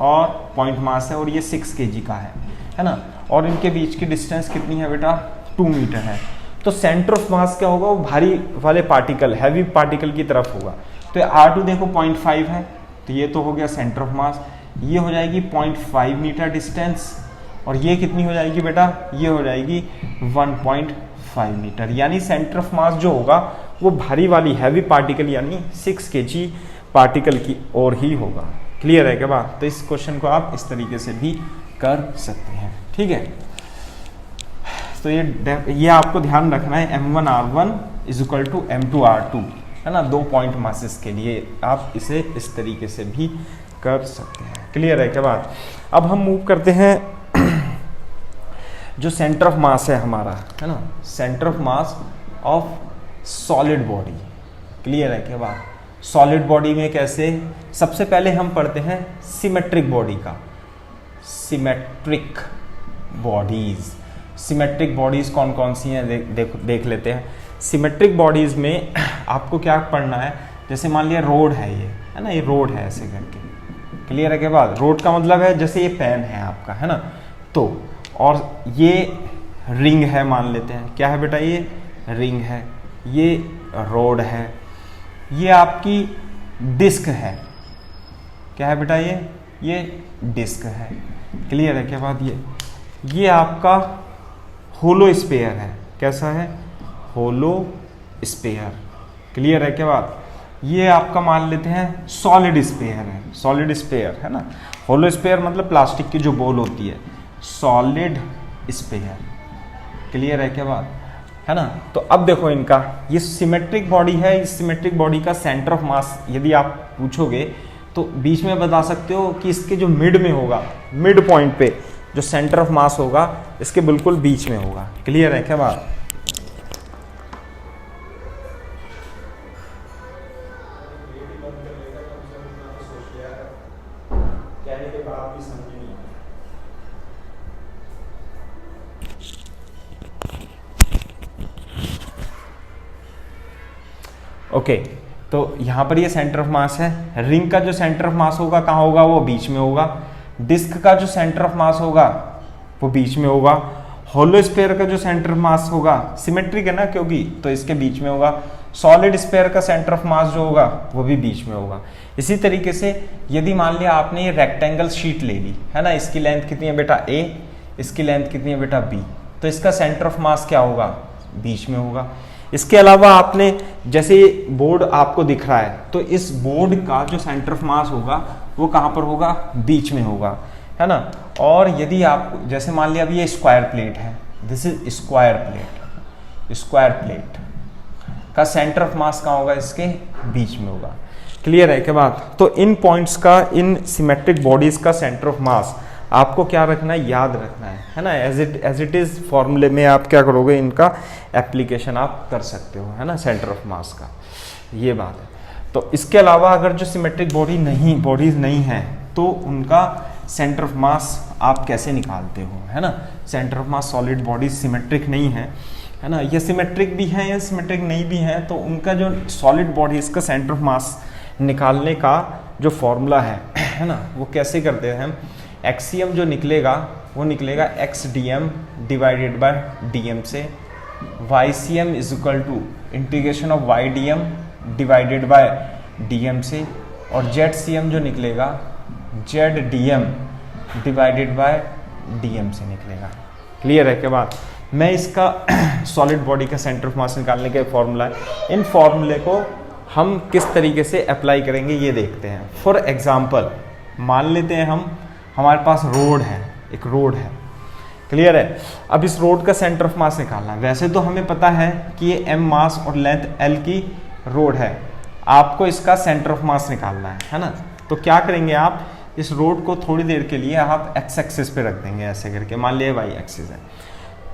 [SPEAKER 1] और पॉइंट मास है, और ये 6 kg का है ना, और इनके बीच की डिस्टेंस कितनी है बेटा? 2 मीटर है। तो सेंटर ऑफ मास क्या होगा? वो भारी वाले पार्टिकल, हैवी पार्टिकल की तरफ होगा। तो R2 देखो 0.5 है, तो ये तो हो गया सेंटर ऑफ मास। ये हो जाएगी 0.5 मीटर डिस्टेंस, और ये कितनी हो जाएगी बेटा? ये हो जाएगी 1.5 मीटर। यानी सेंटर ऑफ मास जो होगा वो भारी वाली हैवी पार्टिकल यानी 6 kg पार्टिकल की ओर ही होगा। क्लियर है क्या बात? तो इस क्वेश्चन को आप इस तरीके से भी कर सकते हैं। ठीक है, तो ये आपको ध्यान रखना है, M1 R1 is equal to M2 R2, है ना, 2 पॉइंट मासेस के लिए आप इसे इस तरीके से भी कर सकते हैं। क्लियर है क्या बात? अब हम मूव करते हैं जो सेंटर ऑफ मास है हमारा, है ना, centre of mass of solid body. Clear है क्या बात? सॉलिड बॉडी में कैसे? सबसे पहले हम पढ़ते हैं सिमेट्रिक बॉडी का। सिमेट्रिक बॉडीज कौन कौन सी हैं देख लेते हैं। सिमेट्रिक बॉडीज में आपको क्या पढ़ना है? जैसे मान लिया रोड है, ये है ना, ये रोड है ऐसे करके। क्लियर है क्या बात? रोड का मतलब है जैसे ये पेन है आपका, है ना, तो और ये रिंग है मान लेते हैं। क्या है बेटा? ये रिंग है, ये रोड है, ये आपकी डिस्क है। क्या है बेटा? ये डिस्क है। क्लियर है क्या बात? ये आपका होलो स्फीयर है। कैसा है? होलो स्फीयर। क्लियर है क्या बात? ये आपका मान लेते हैं सॉलिड स्फीयर है। सॉलिड स्फीयर, है ना, होलो स्फीयर मतलब प्लास्टिक की जो बॉल होती है, सॉलिड स्फीयर। क्लियर है क्या बात? है ना। तो अब देखो इनका, ये सिमेट्रिक बॉडी है, इस सिमेट्रिक बॉडी का सेंटर ऑफ मास यदि आप पूछोगे तो बीच में बता सकते हो कि इसके जो मिड में होगा, मिड पॉइंट पे जो सेंटर ऑफ मास होगा इसके बिल्कुल बीच में होगा। क्लियर है क्या बात? ओके, तो यहाँ पर ये सेंटर ऑफ मास है। रिंग का जो सेंटर ऑफ मास होगा कहाँ होगा? वो बीच में होगा। डिस्क का जो सेंटर ऑफ मास होगा वो बीच में होगा। होलो स्फीयर का जो सेंटर ऑफ मास होगा, सिमेट्रिक है ना क्योंकि, तो इसके बीच में होगा। सॉलिड स्फीयर का सेंटर ऑफ मास जो होगा वो भी बीच में होगा। इसी तरीके से यदि मान लिया आपने ये रेक्टेंगल शीट ले ली, है ना, इसकी लेंथ कितनी है बेटा? a, इसकी लेंथ कितनी है बेटा? b, तो इसका सेंटर ऑफ मास क्या होगा? बीच में होगा। इसके अलावा आपने जैसे बोर्ड आपको दिख रहा है, तो इस बोर्ड का जो सेंटर ऑफ मास होगा वो कहाँ पर होगा, बीच में होगा, है ना। और यदि आप जैसे मान लिया अभी ये स्क्वायर प्लेट है, दिस इज स्क्वायर प्लेट का सेंटर ऑफ मास कहाँ होगा, इसके बीच में होगा। क्लियर है क्या बात। तो इन पॉइंट्स का, इन सिमेट्रिक बॉडीज का सेंटर ऑफ मास आपको क्या रखना है, याद रखना है ना। एज इट इज फॉर्मूले में आप क्या करोगे, इनका एप्लीकेशन आप कर सकते हो, है ना, सेंटर ऑफ मास का, ये बात है। तो इसके अलावा अगर जो सिमेट्रिक बॉडीज नहीं है तो उनका सेंटर ऑफ मास आप कैसे निकालते हो, है ना। Centre of mass solid bodies symmetric नहीं है ना, ये सिमेट्रिक भी है या सिमेट्रिक नहीं भी है, तो उनका जो सॉलिड बॉडीज का सेंटर ऑफ मास निकालने का जो फॉर्मूला है ना, वो कैसे करते हैं हम। एक्सियम जो निकलेगा वो निकलेगा x d m divided by d m से, y c m is equal to integration of y d m divided by d m से, और जेड सी एम जो निकलेगा z d m divided by d m से निकलेगा। Clear है क्या बात। मैं इसका सॉलिड बॉडी का सेंटर ऑफ मास निकालने का फॉर्मूला है, इन फॉर्मूले को हम किस तरीके से अप्लाई करेंगे ये देखते हैं। फॉर एग्जाम्पल मान लेते हैं हमारे पास रोड है, एक रोड है, क्लियर है। अब इस रोड का सेंटर ऑफ मास निकालना है। वैसे तो हमें पता है कि ये m मास और लेंथ l की रोड है, आपको इसका सेंटर ऑफ मास निकालना है ना। तो क्या करेंगे आप, इस रोड को थोड़ी देर के लिए आप x एक्सिस पे रख देंगे ऐसे करके, मान लिया y एक्सिस है।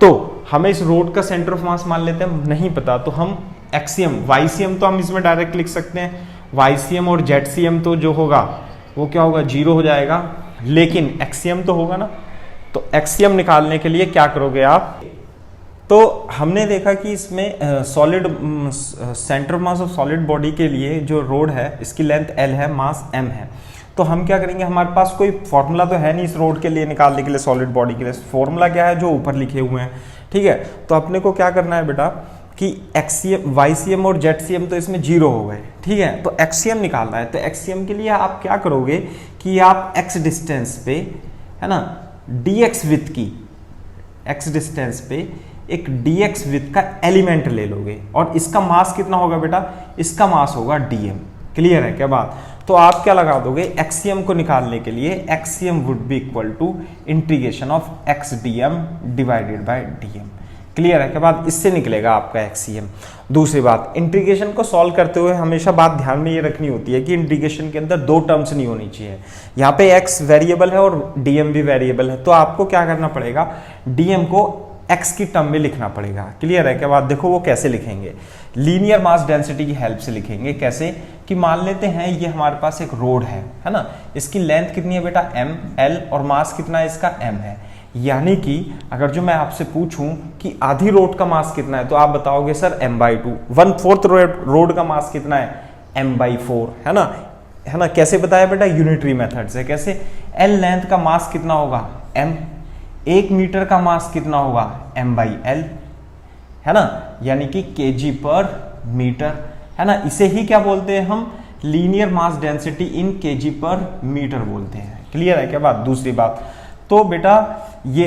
[SPEAKER 1] तो हमें इस रोड का सेंटर ऑफ मास मान लेते हैं नहीं पता, तो हम एक्सियम YCM तो हम इसमें डायरेक्ट लिख सकते हैं, YCM और ZCM तो जो होगा वो क्या होगा, 0 हो जाएगा, लेकिन एक्सियम तो होगा ना। तो एक्सियम निकालने के लिए क्या करोगे आप, तो हमने देखा कि इसमें solid centre of mass of solid body के लिए जो रोड है इसकी लेंथ l है, मास m है। तो हम क्या करेंगे, हमारे पास कोई फॉर्मूला तो है नहीं इस रोड के लिए निकालने के लिए, सॉलिड बॉडी के लिए फॉर्मूला क्या है, जो ऊपर लिखे हुए हैं, ठीक है। तो अपने को क्या करना है बेटा कि एक्सियम YCM और ZCM तो इसमें 0 हो गए, ठीक है। तो एक्सियम निकालना है, तो एक्सियम के लिए आप क्या करोगे कि आप x डिस्टेंस पे, है ना, dx विथ की, x डिस्टेंस पे एक dx विथ का एलिमेंट ले लोगे, और इसका मास कितना होगा बेटा, इसका मास होगा dm। क्लियर है क्या बात। तो आप क्या लगा दोगे, एक्सियम को निकालने के लिए XCM would be equal to integration of x dm divided by dm। Clear है क्या बात, इससे निकलेगा आपका एक्सियम। दूसरी बात, इंटीग्रेशन को सॉल्व करते हुए हमेशा बात ध्यान में ये रखनी होती है कि इंटीग्रेशन के अंदर दो टर्म्स नहीं होनी चाहिए। यहाँ पे x वेरिएबल है और dm भी वेरिएबल है, तो आपको क्या करना पड़ेगा, dm को x की टर्म में लिखना पड़ेगा। क्लियर है क्या बात। देखो वो कैसे लिखेंगे, लीनियर मास डेंसिटी की हेल्प से लिखेंगे। कैसे कि मान लेते हैं ये हमारे पास एक रोड है ना, इसकी लेंथ कितनी है बेटा m, l, और मास कितना है इसका m है। यानी कि अगर जो मैं आपसे पूछूं कि आधी रोड का मास कितना है, तो आप बताओगे सर m/2। 1/4 रोड का मास कितना है, m/4, है ना। कैसे बताया बेटा, यूनिटरी मेथड से। कैसे, l लेंथ का मास कितना होगा, m, 1 मीटर का मास कितना होगा, m/l, है ना, यानी कि kg पर मीटर, है ना। इसे ही क्या बोलते हैं हम, linear mass density in kg पर मीटर बोलते हैं। क्लियर है क्या बात। दूसरी बात, तो बेटा ये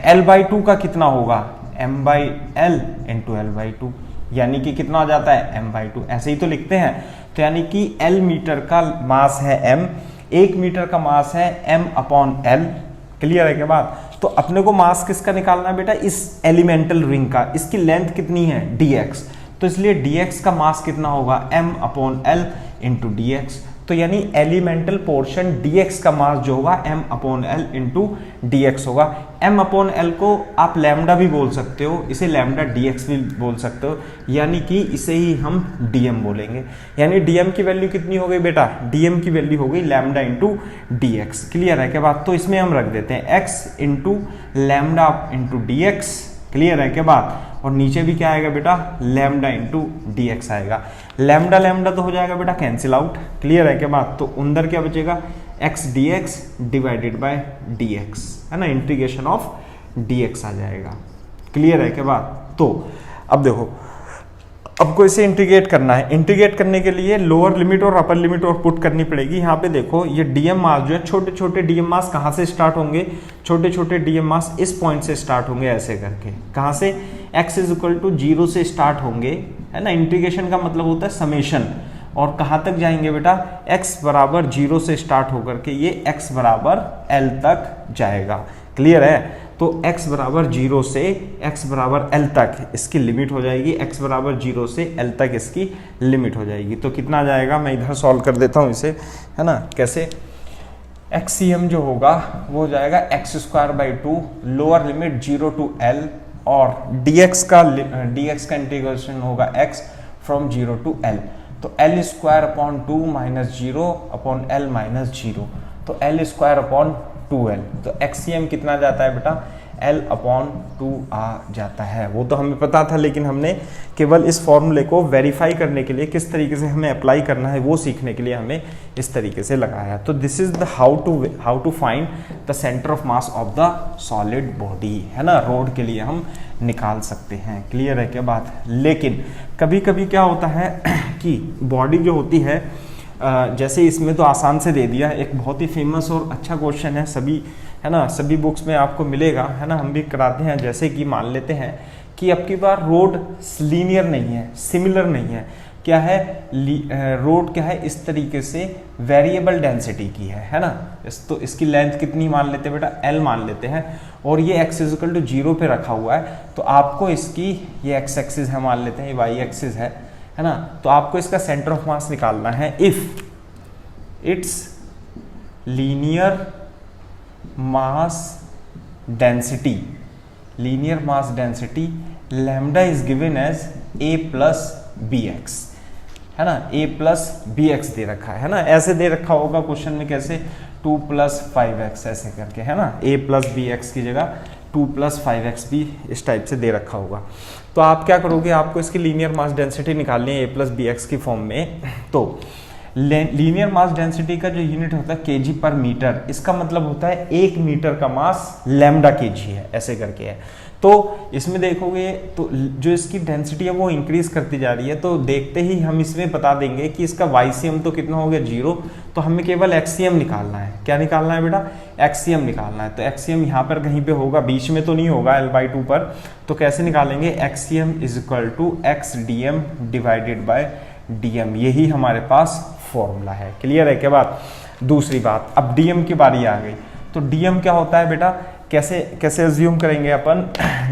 [SPEAKER 1] l/2 का कितना होगा, m/l इंटू l/2, यानी कि कितना हो जाता है, m/2। ऐसे ही तो लिखते हैं। तो यानी कि l मीटर का मास है m, 1 मीटर का मास है m/l। क्लियर है क्या बात। तो अपने को मास किसका निकालना है बेटा, इस एलिमेंटल रिंग का। इसकी लेंथ कितनी है, dx, तो इसलिए dx का मास कितना होगा, m/l इंटू dx। तो यानी एलिमेंटल पोर्शन dx का मास जो होगा m/l इंटू dx होगा। m/l को आप लैम्डा भी बोल सकते हो, इसे लैम्डा dx भी बोल सकते हो, यानी कि इसे ही हम dm बोलेंगे। यानी dm की वैल्यू कितनी हो गई बेटा, dm की वैल्यू हो गई लैम्डा इंटू dx। क्लियर है क्या बात। तो इसमें हम रख देते हैं x into lambda into dx। Clear है क्या बात। और नीचे भी क्या आएगा बेटा, लैम्डा इंटू dx आएगा। लैम्डा लैम्डा तो हो जाएगा बेटा कैंसिल आउट। क्लियर है क्या बात। तो अंदर क्या बचेगा, x dx divided by dx, है ना, इंटीग्रेशन ऑफ dx आ जाएगा। क्लियर है क्या बात। तो अब देखो, आपको इसे इंटीग्रेट करना है। इंटीग्रेट करने के लिए लोअर लिमिट और अपर लिमिट और पुट करनी पड़ेगी। यहाँ पे देखो ये डीएम मास जो है, छोटे छोटे डीएम मास कहाँ से स्टार्ट होंगे, छोटे छोटे डीएम मास इस पॉइंट से स्टार्ट होंगे ऐसे करके। कहाँ से, x इज इक्वल टू 0 से स्टार्ट होंगे, है ना। इंटीग्रेशन का मतलब होता है समेशन, और कहाँ तक जाएंगे बेटा, x बराबर 0 से स्टार्ट होकर के ये x बराबर l तक जाएगा। क्लियर है। तो x बराबर 0 से x बराबर l तक इसकी लिमिट हो जाएगी, x बराबर 0 से l तक इसकी लिमिट हो जाएगी। तो कितना आ जाएगा, मैं इधर सॉल्व कर देता हूँ इसे, है ना। कैसे, XCM जो होगा वो हो जाएगा x square by 2, lower limit 0 to l, और dx का इंटीग्रेशन होगा x फ्रॉम 0 टू l। तो l square upon 2 minus 0 upon l minus 0, तो l स्क्वायर अपॉन 2l। तो XCM कितना जाता है बेटा, l अपॉन 2 आ जाता है। वो तो हमें पता था, लेकिन हमने केवल इस फॉर्मूले को वेरीफाई करने के लिए, किस तरीके से हमें अप्लाई करना है वो सीखने के लिए हमने इस तरीके से लगाया। तो this is the how to find the centre of mass of the solid body, है ना। रोड के लिए हम निकाल सकते हैं। क्लियर है क्या बात। लेकिन कभी कभी क्या होता है कि बॉडी जो होती है, जैसे इसमें तो आसान से दे दिया, एक बहुत ही फेमस और अच्छा क्वेश्चन है, सभी, है ना, सभी बुक्स में आपको मिलेगा, है ना, हम भी कराते हैं। जैसे कि मान लेते हैं कि अब की बार रोड लीनियर नहीं है, सिमिलर नहीं है, क्या है, रोड क्या है, इस तरीके से वेरिएबल डेंसिटी की है ना। तो इसकी लेंथ कितनी मान लेते हैं बेटा, l मान लेते हैं, और ये x इक्वल टू 0 पे रखा हुआ है। तो आपको इसकी, ये x एक्सिस है मान लेते हैं, ये y एक्सिस है ना। तो आपको इसका सेंटर ऑफ मास निकालना है if it's linear mass density lambda is given as a plus bx, है ना। a प्लस bx दे रखा है ना, ऐसे दे रखा होगा क्वेश्चन में, कैसे 2 प्लस 5x ऐसे करके, है ना। a प्लस bx की जगह 2 प्लस 5x भी इस टाइप से दे रखा होगा। तो आप क्या करोगे, आपको इसकी लीनियर मास डेंसिटी निकालनी है a प्लस bx की फॉर्म में। तो लीनियर मास डेंसिटी का जो यूनिट होता है केजी पर मीटर, इसका मतलब होता है 1 मीटर का मास लैम्डा केजी है, ऐसे करके है। तो इसमें देखोगे तो जो इसकी डेंसिटी है वो इंक्रीज करती जा रही है। तो देखते ही हम इसमें बता देंगे कि इसका YCM तो कितना हो गया 0, तो हमें केवल XCM निकालना है। क्या निकालना है बेटा, XCM निकालना है। तो XCM यहाँ पर कहीं पे होगा, बीच में तो नहीं होगा L/2 पर। तो कैसे निकालेंगे, XCM is equal to XDM divided by DM, यही हमारे पास फॉर्मूला है। क्लियर है क्या बात। दूसरी बात, अब DM की बारी आ गई। तो DM क्या होता है बेटा, कैसे अज्यूम करेंगे अपन,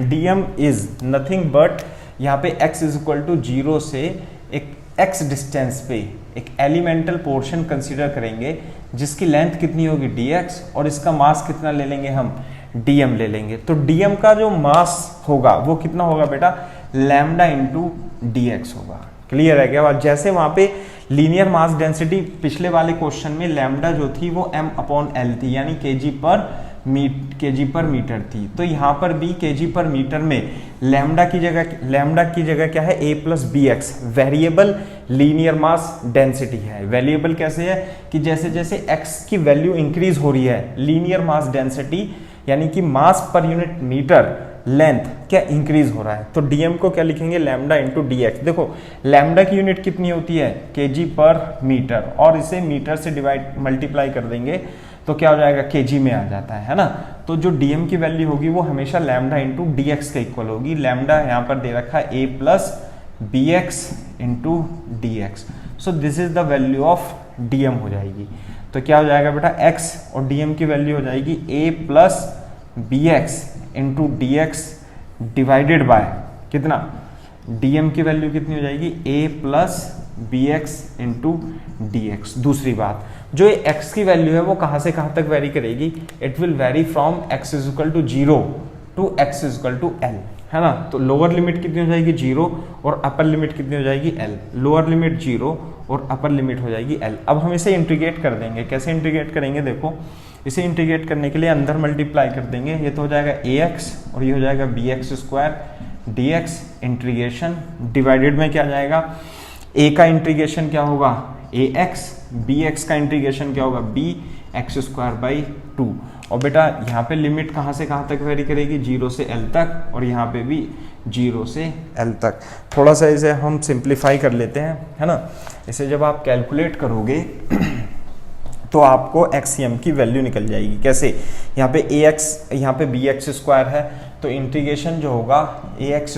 [SPEAKER 1] DM इज नथिंग बट, यहाँ पे x इज इक्वल टू 0 से एक x डिस्टेंस पे एक एलिमेंटल पोर्शन कंसीडर करेंगे, जिसकी लेंथ कितनी होगी dx, और इसका मास कितना ले लेंगे हम, DM ले लेंगे। तो DM का जो मास होगा वो कितना होगा बेटा, लैम्डा इंटू dx होगा। क्लियर है क्या बात। जैसे वहां पे लीनियर मास डेंसिटी पिछले वाले क्वेश्चन में लैम्डा जो थी वो m/l थी, यानी केजी पर मीटर थी। तो यहाँ पर भी केजी पर मीटर में लैम्डा की जगह क्या है, a plus bx, variable linear mass density है। वेरिएबल कैसे है कि जैसे जैसे x की वैल्यू इंक्रीज हो रही है, लीनियर मास डेंसिटी यानी कि मास पर यूनिट मीटर लेंथ क्या इंक्रीज हो रहा है। तो DM को क्या लिखेंगे, लैम्डा इंटू dx। देखो लैम्डा की यूनिट कितनी होती है, केजी पर मीटर, और इसे मीटर से मल्टीप्लाई कर देंगे तो क्या हो जाएगा, केजी में आ जाता है ना। तो जो DM की वैल्यू होगी वो हमेशा लैम्डा इंटू dx के इक्वल होगी। लैम्डा यहाँ पर दे रखा है a plus bx into dx। So this is the value of DM हो जाएगी। तो क्या हो जाएगा बेटा, x और DM की वैल्यू हो जाएगी a plus bx into dx divided by कितना, DM की वैल्यू कितनी हो जाएगी, a plus bx into dx। दूसरी बात, जो ये x की वैल्यू है वो कहाँ से कहाँ तक वेरी करेगी, it will vary from x is equal to 0 to x is equal to l, है ना। तो लोअर लिमिट कितनी हो जाएगी 0 और अपर लिमिट कितनी हो जाएगी l। लोअर लिमिट 0 और अपर लिमिट हो जाएगी l। अब हम इसे इंटीग्रेट कर देंगे। कैसे इंटीग्रेट करेंगे, देखो इसे इंटीग्रेट करने के लिए अंदर मल्टीप्लाई कर देंगे, ये तो हो जाएगा ax और ये हो जाएगा bx square dx integration divided में क्या जाएगा, a का इंटीग्रेशन क्या होगा ax, bx का इंटीग्रेशन क्या होगा bx स्क्वायर बाई 2। और बेटा यहाँ पे लिमिट कहाँ से कहाँ तक वेरी करेगी, 0 से l तक, और यहाँ पे भी 0 से l तक। थोड़ा सा इसे हम सिंप्लीफाई कर लेते हैं, है ना। इसे जब आप कैलकुलेट करोगे तो आपको XCM की वैल्यू निकल जाएगी। कैसे, यहाँ पे ax यहाँ पे bx स्क्वायर है, तो इंटीग्रेशन जो होगा ax²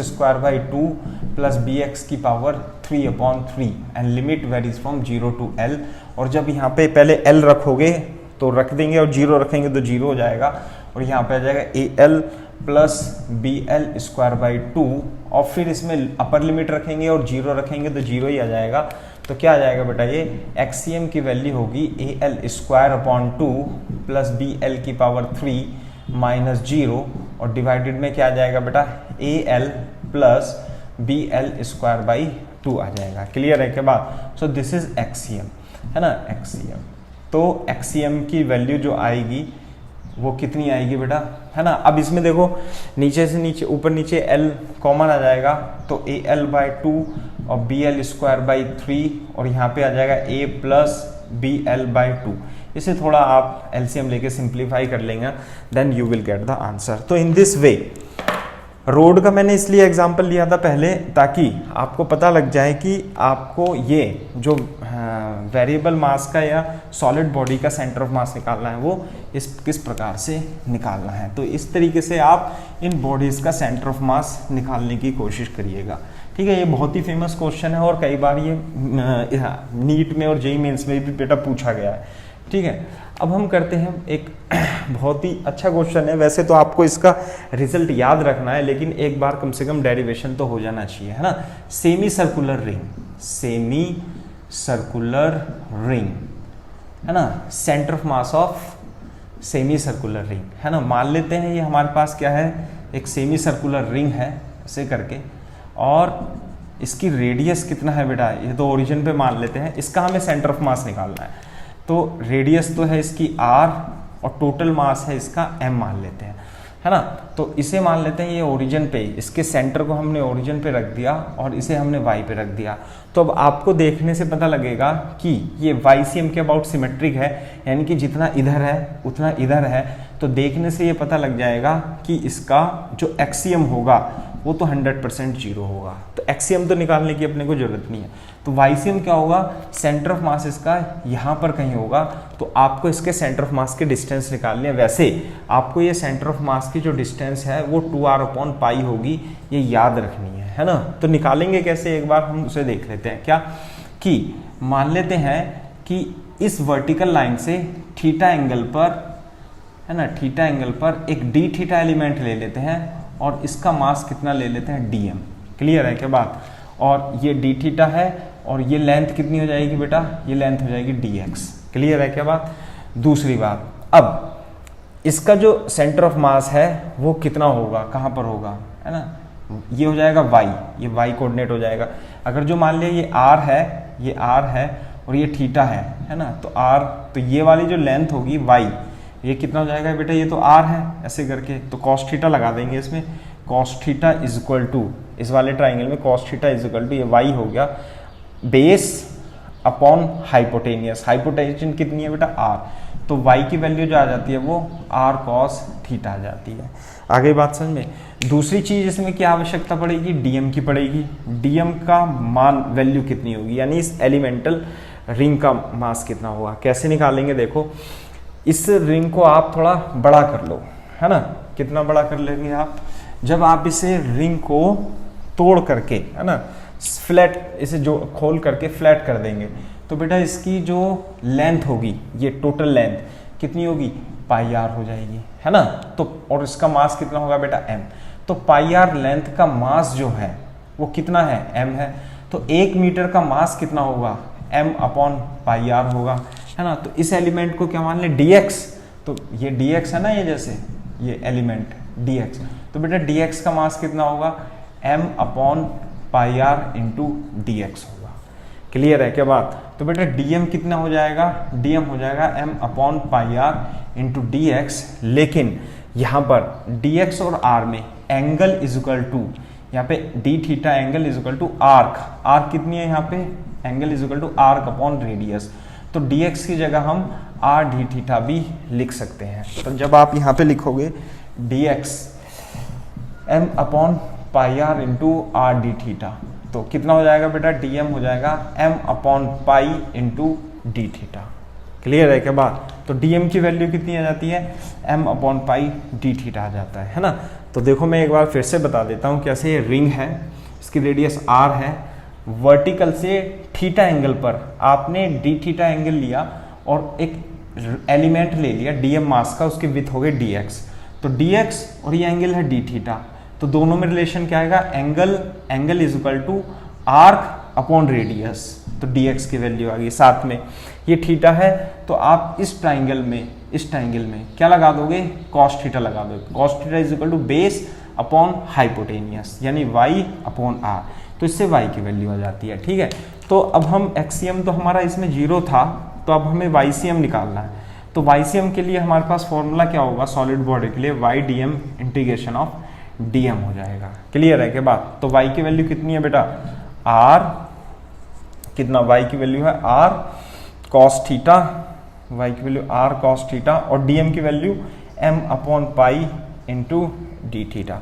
[SPEAKER 1] प्लस bx की power 3/3 and limit varies from 0 to l। और जब यहाँ पे पहले l रखोगे तो रख देंगे और 0 रखेंगे तो 0 हो जाएगा, और यहाँ पे आ जाएगा al प्लस bl²/2 और फिर इसमें अपर लिमिट रखेंगे और 0 रखेंगे तो 0 ही आ जाएगा। तो क्या आ जाएगा बेटा, ये एक्सीएम की वैल्यू होगी al² प्लस bl की पावर 3 माइनस 0 और डिवाइडेड में क्या आ जाएगा बेटा, al प्लस bl²/2 आ जाएगा। क्लियर है क्या बात? सो दिस इज एक्सीएम, है ना, एक्सीएम। तो एक्सीएम की वैल्यू जो आएगी वो कितनी आएगी बेटा, है ना। अब इसमें देखो नीचे से नीचे ऊपर नीचे l कॉमन आ जाएगा, तो al/2 और bl²/3 और यहाँ पे आ जाएगा a प्लस bl/2। इसे थोड़ा आप एलसीएम लेके सिंप्लीफाई कर लेंगे, then you will get the answer. तो इन दिस वे रोड का मैंने इसलिए एग्जांपल लिया था पहले, ताकि आपको पता लग जाए कि आपको ये जो वेरिएबल मास का या सॉलिड बॉडी का सेंटर ऑफ मास निकालना है वो किस प्रकार से निकालना है। तो इस तरीके से आप इन बॉडीज का सेंटर ऑफ मास निकालने की कोशिश करिएगा। ठीक है, ये बहुत ही फेमस क्वेश्चन है और कई बार ये नीट में और जेईई मेंस में भी बेटा पूछा गया है। ठीक है, अब हम करते हैं एक बहुत ही अच्छा क्वेश्चन है। वैसे तो आपको इसका रिजल्ट याद रखना है, लेकिन एक बार कम से कम डेरिवेशन तो हो जाना चाहिए, है ना। Semi circular ring, semi circular ring, है ना, centre of mass of semi circular ring, है ना। मान लेते हैं ये हमारे पास क्या है, एक सेमी सर्कुलर रिंग है ऐसे करके, और इसकी रेडियस कितना है बेटा, ये तो ओरिजिन पे मान लेते हैं। इसका हमें सेंटर ऑफ मास निकालना है, तो रेडियस तो है इसकी r और टोटल मास है इसका m मान लेते हैं, है ना। तो इसे मान लेते हैं ये ओरिजिन पे, इसके सेंटर को हमने ओरिजिन पे रख दिया और इसे हमने y पे रख दिया। तो अब आपको देखने से पता लगेगा कि ये y से m के अबाउट सिमेट्रिक है, यानी कि जितना इधर है उतना इधर है। तो देखने से ये पता लग जाएगा कि इसका जो एक्सियम होगा वो तो 100% 0 होगा। तो एक्सियम तो निकालने की अपने को जरूरत नहीं है। तो वाईसीएम क्या होगा, सेंटर ऑफ मास इसका यहाँ पर कहीं होगा। तो आपको इसके सेंटर ऑफ मास के डिस्टेंस निकालने हैं। वैसे आपको ये सेंटर ऑफ मास की जो डिस्टेंस है वो 2r/π होगी, ये याद रखनी है ना। तो निकालेंगे कैसे, एक बार हम उसे देख लेते हैं। क्या कि मान लेते हैं कि इस वर्टिकल लाइन से थीटा एंगल पर, है ना, थीटा एंगल पर एक डी थीटा एलिमेंट ले लेते हैं और इसका मास कितना ले लेते हैं, dm। क्लियर है क्या बात? और ये डी थीटा है और ये लेंथ कितनी हो जाएगी बेटा, ये लेंथ हो जाएगी dx। क्लियर है क्या बात? दूसरी बात, अब इसका जो सेंटर ऑफ मास है वो कितना होगा, कहाँ पर होगा, है ना, ये हो जाएगा y, ये y कोऑर्डिनेट हो जाएगा। अगर जो मान लिया ये r है, ये r है और ये थीटा है ना, तो r, तो ये वाली जो लेंथ होगी y, ये कितना हो जाएगा बेटा, ये तो r है ऐसे करके, तो cos थीटा लगा देंगे इसमें। cos theta is equal to, इस वाले ट्राइंगल में cos theta is equal to ये y हो गया बेस अपॉन हाइपोटेनियस। हाइपोटेनियस कितनी है बेटा, r, तो y की वैल्यू जो आ जाती है वो r cos थीटा आ जाती है। आगे बात समझ में। दूसरी चीज इसमें क्या आवश्यकता पड़ेगी, dm की पड़ेगी। dm का मान वैल्यू कितनी होगी, यानी इस एलिमेंटल रिंग का मास कितना होगा। कैसे निकालेंगे, देखो इस रिंग को आप थोड़ा बड़ा कर लो, है ना। कितना बड़ा कर लेंगे आप, जब आप इसे रिंग को तोड़ करके, है ना, फ्लैट, इसे जो खोल करके फ्लैट कर देंगे, तो बेटा इसकी जो लेंथ होगी, ये टोटल लेंथ कितनी होगी, πr हो जाएगी, है ना। तो और इसका मास कितना होगा बेटा, m। तो πr लेंथ का मास जो है वो कितना है, m है। तो 1 मीटर का मास कितना होगा, m/πr होगा, है ना। तो इस एलिमेंट को क्या मान ले, dx। तो ये dx है ना, ये जैसे ये एलिमेंट dx, तो बेटा dx का मास कितना होगा, m/πr इंटू dx होगा। क्लियर है क्या बात? तो बेटा dm कितना हो जाएगा, dm हो जाएगा m/πr इंटू dx। लेकिन यहाँ पर dx और r में एंगल इज इक्वल टू, यहाँ पे d theta angle is equal to arc, arc कितनी है यहाँ पे, angle is equal to arc upon radius. तो dx की जगह हम r d थीटा भी लिख सकते हैं। तो जब आप यहाँ पे लिखोगे dx m/πr into r d theta, तो कितना हो जाएगा बेटा, dm हो जाएगा m/π into d theta. Clear है क्या बात? तो dm की वैल्यू कितनी आ जाती है, m/π d थीटा आ जाता है ना। तो देखो मैं एक बार फिर से बता देता हूँ कैसे। ये रिंग है, इसकी रेडियस r है, वर्टिकल से थीटा एंगल पर आपने डी थीटा एंगल लिया और एक एलिमेंट ले लिया dm मास का, उसकी विथ हो गई dx। तो dx और ये एंगल है d थीटा, तो दोनों में रिलेशन क्या आएगा, angle is equal to arc upon radius. तो dx की वैल्यू आ गई। साथ में ये थीटा है, तो आप इस ट्राइंगल में क्या लगा दोगे, कॉस थीटा लगा दोगे। Cos theta is equal to base upon hypotenuse, यानी y अपॉन r। तो इससे y की वैल्यू आ जाती है। ठीक है, तो अब हम एक्सियम तो हमारा इसमें 0 था, तो अब हमें YCM निकालना है। तो YCM के लिए हमारे पास फॉर्मूला क्या होगा, सॉलिड बॉडी के लिए y dm integration of dm हो जाएगा। क्लियर है के बाद। तो y की वैल्यू कितनी है बेटा, r कितना, y की वैल्यू है r cos थीटा, y की वैल्यू r cos थीटा, और dm की value m upon pi into D theta.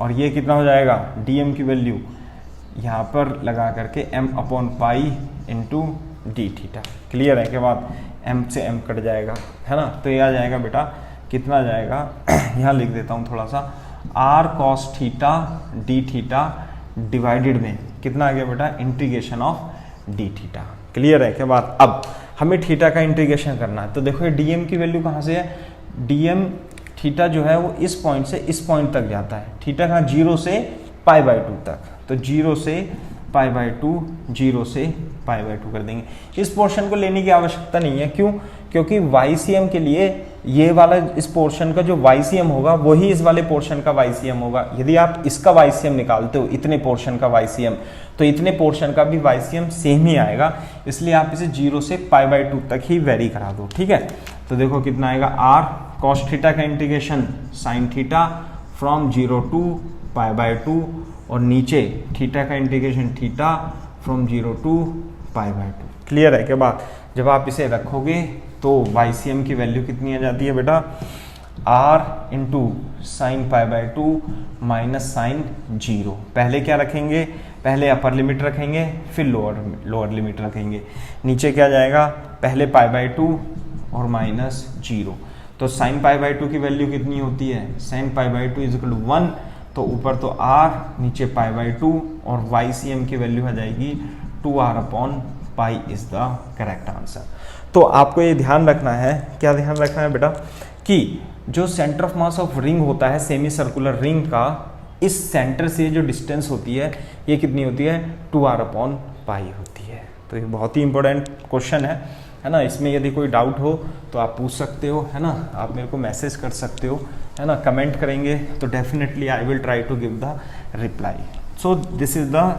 [SPEAKER 1] और ये कितना हो जाएगा, dm की वैल्यू यहाँ पर लगा करके m upon pi into D theta. Clear है के बाद, m से m कट जाएगा, है ना। तो ये आ जाएगा बेटा, कितना आ जाएगा यहाँ लिख देता हूँ थोड़ा सा, r cos theta D theta divided में कितना आ गया बेटा, integration of D theta. Clear है के बाद। अब हमें थीटा का इंटीग्रेशन करना है। तो देखो ये dm की वैल्यू कहाँ से है, dm थीटा जो है वो इस पॉइंट से इस पॉइंट तक जाता है। थीटा कहाँ, 0 से π/2 तक। तो 0 से π/2, 0 से π/2 कर देंगे। इस पोर्शन को लेने की आवश्यकता नहीं है, क्यों, क्योंकि YCM के लिए ये वाला इस पोर्शन का जो YCM होगा वही इस वाले पोर्शन का YCM होगा। यदि आप इसका YCM निकालते हो, इतने पोर्शन का YCM, तो इतने पोर्शन का भी YCM सेम ही आएगा। इसलिए आप इसे 0 से π/2 तक ही वेरी करा दो। ठीक है, तो देखो कितना आएगा, r cos थीटा का integration sin theta from 0 two π/2, और नीचे थीटा का integration theta from 0 two π/2। Clear है के बाद। जब आप इसे रखोगे तो YCM की वैल्यू कितनी आ जाती है बेटा, r into sine π/2 minus sine 0। पहले क्या रखेंगे, पहले अपर लिमिट रखेंगे, फिर लोअर लिमिट रखेंगे। नीचे क्या जाएगा, पहले π/2 और माइनस 0। तो साइन π/2 की वैल्यू कितनी होती है, साइन π/2 इज इक्वल टू 1। तो ऊपर तो r, नीचे π/2, और YCM की वैल्यू आ जाएगी 2r upon pi is the correct answer. तो आपको ये ध्यान रखना है, क्या ध्यान रखना है बेटा, कि जो centre of mass of ring होता है, सेमी सर्कुलर रिंग का, इस सेंटर से जो डिस्टेंस होती है ये कितनी होती है, 2r अपॉन पाई होती है। तो ये बहुत ही इंपॉर्टेंट क्वेश्चन है ना। इसमें यदि कोई डाउट हो तो आप पूछ सकते हो, है ना। आप मेरे को मैसेज कर सकते हो, है ना। कमेंट करेंगे तो definitely I will try to give the reply. So this is the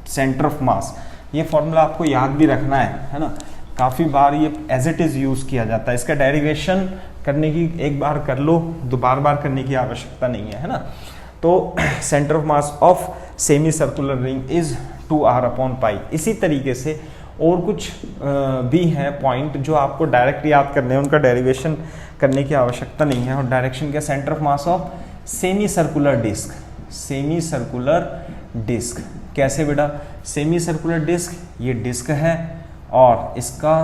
[SPEAKER 1] centre of mass. ये फॉर्मूला आपको याद भी रखना है ना। काफ़ी बार ये एज इट इज़ यूज़ किया जाता है। इसका डेरिवेशन करने की एक बार कर लो, दो बार करने की आवश्यकता नहीं है ना। तो centre of mass of semi circular ring is 2r upon pi. इसी तरीके से और कुछ भी हैं पॉइंट जो आपको डायरेक्ट याद करने हैं, उनका डेरिवेशन करने की आवश्यकता नहीं है। और डायरेक्शन क्या, centre of mass of semi circular disc. Semi circular disc कैसे बेटा, सेमी सर्कुलर डिस्क, ये डिस्क है और इसका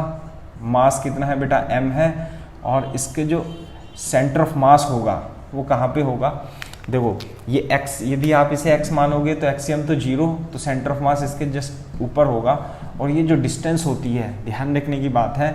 [SPEAKER 1] मास कितना है बेटा, m है, और इसके जो सेंटर ऑफ मास होगा वो कहाँ पे होगा, देखो ये x, यदि आप इसे x मानोगे तो एक्सियम तो 0, तो सेंटर ऑफ मास इसके जस्ट ऊपर होगा। और ये जो डिस्टेंस होती है, ध्यान रखने की बात है,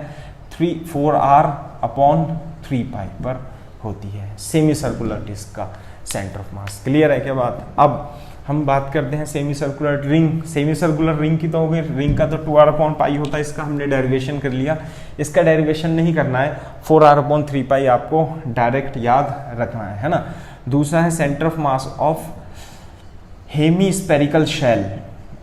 [SPEAKER 1] 4r अपॉन 3 पाई पर होती है सेमी सर्कुलर डिस्क का सेंटर ऑफ मास। क्लियर है क्या बात। अब हम बात करते हैं semi circular ring. Semi circular ring की तो हो गई, रिंग का तो 2r अपॉन पाई होता है, इसका हमने डेरिवेशन कर लिया। इसका डेरिवेशन नहीं करना है, 4r अपॉन 3 पाई आपको डायरेक्ट याद रखना है ना। दूसरा है centre of mass of hemi spherical shell.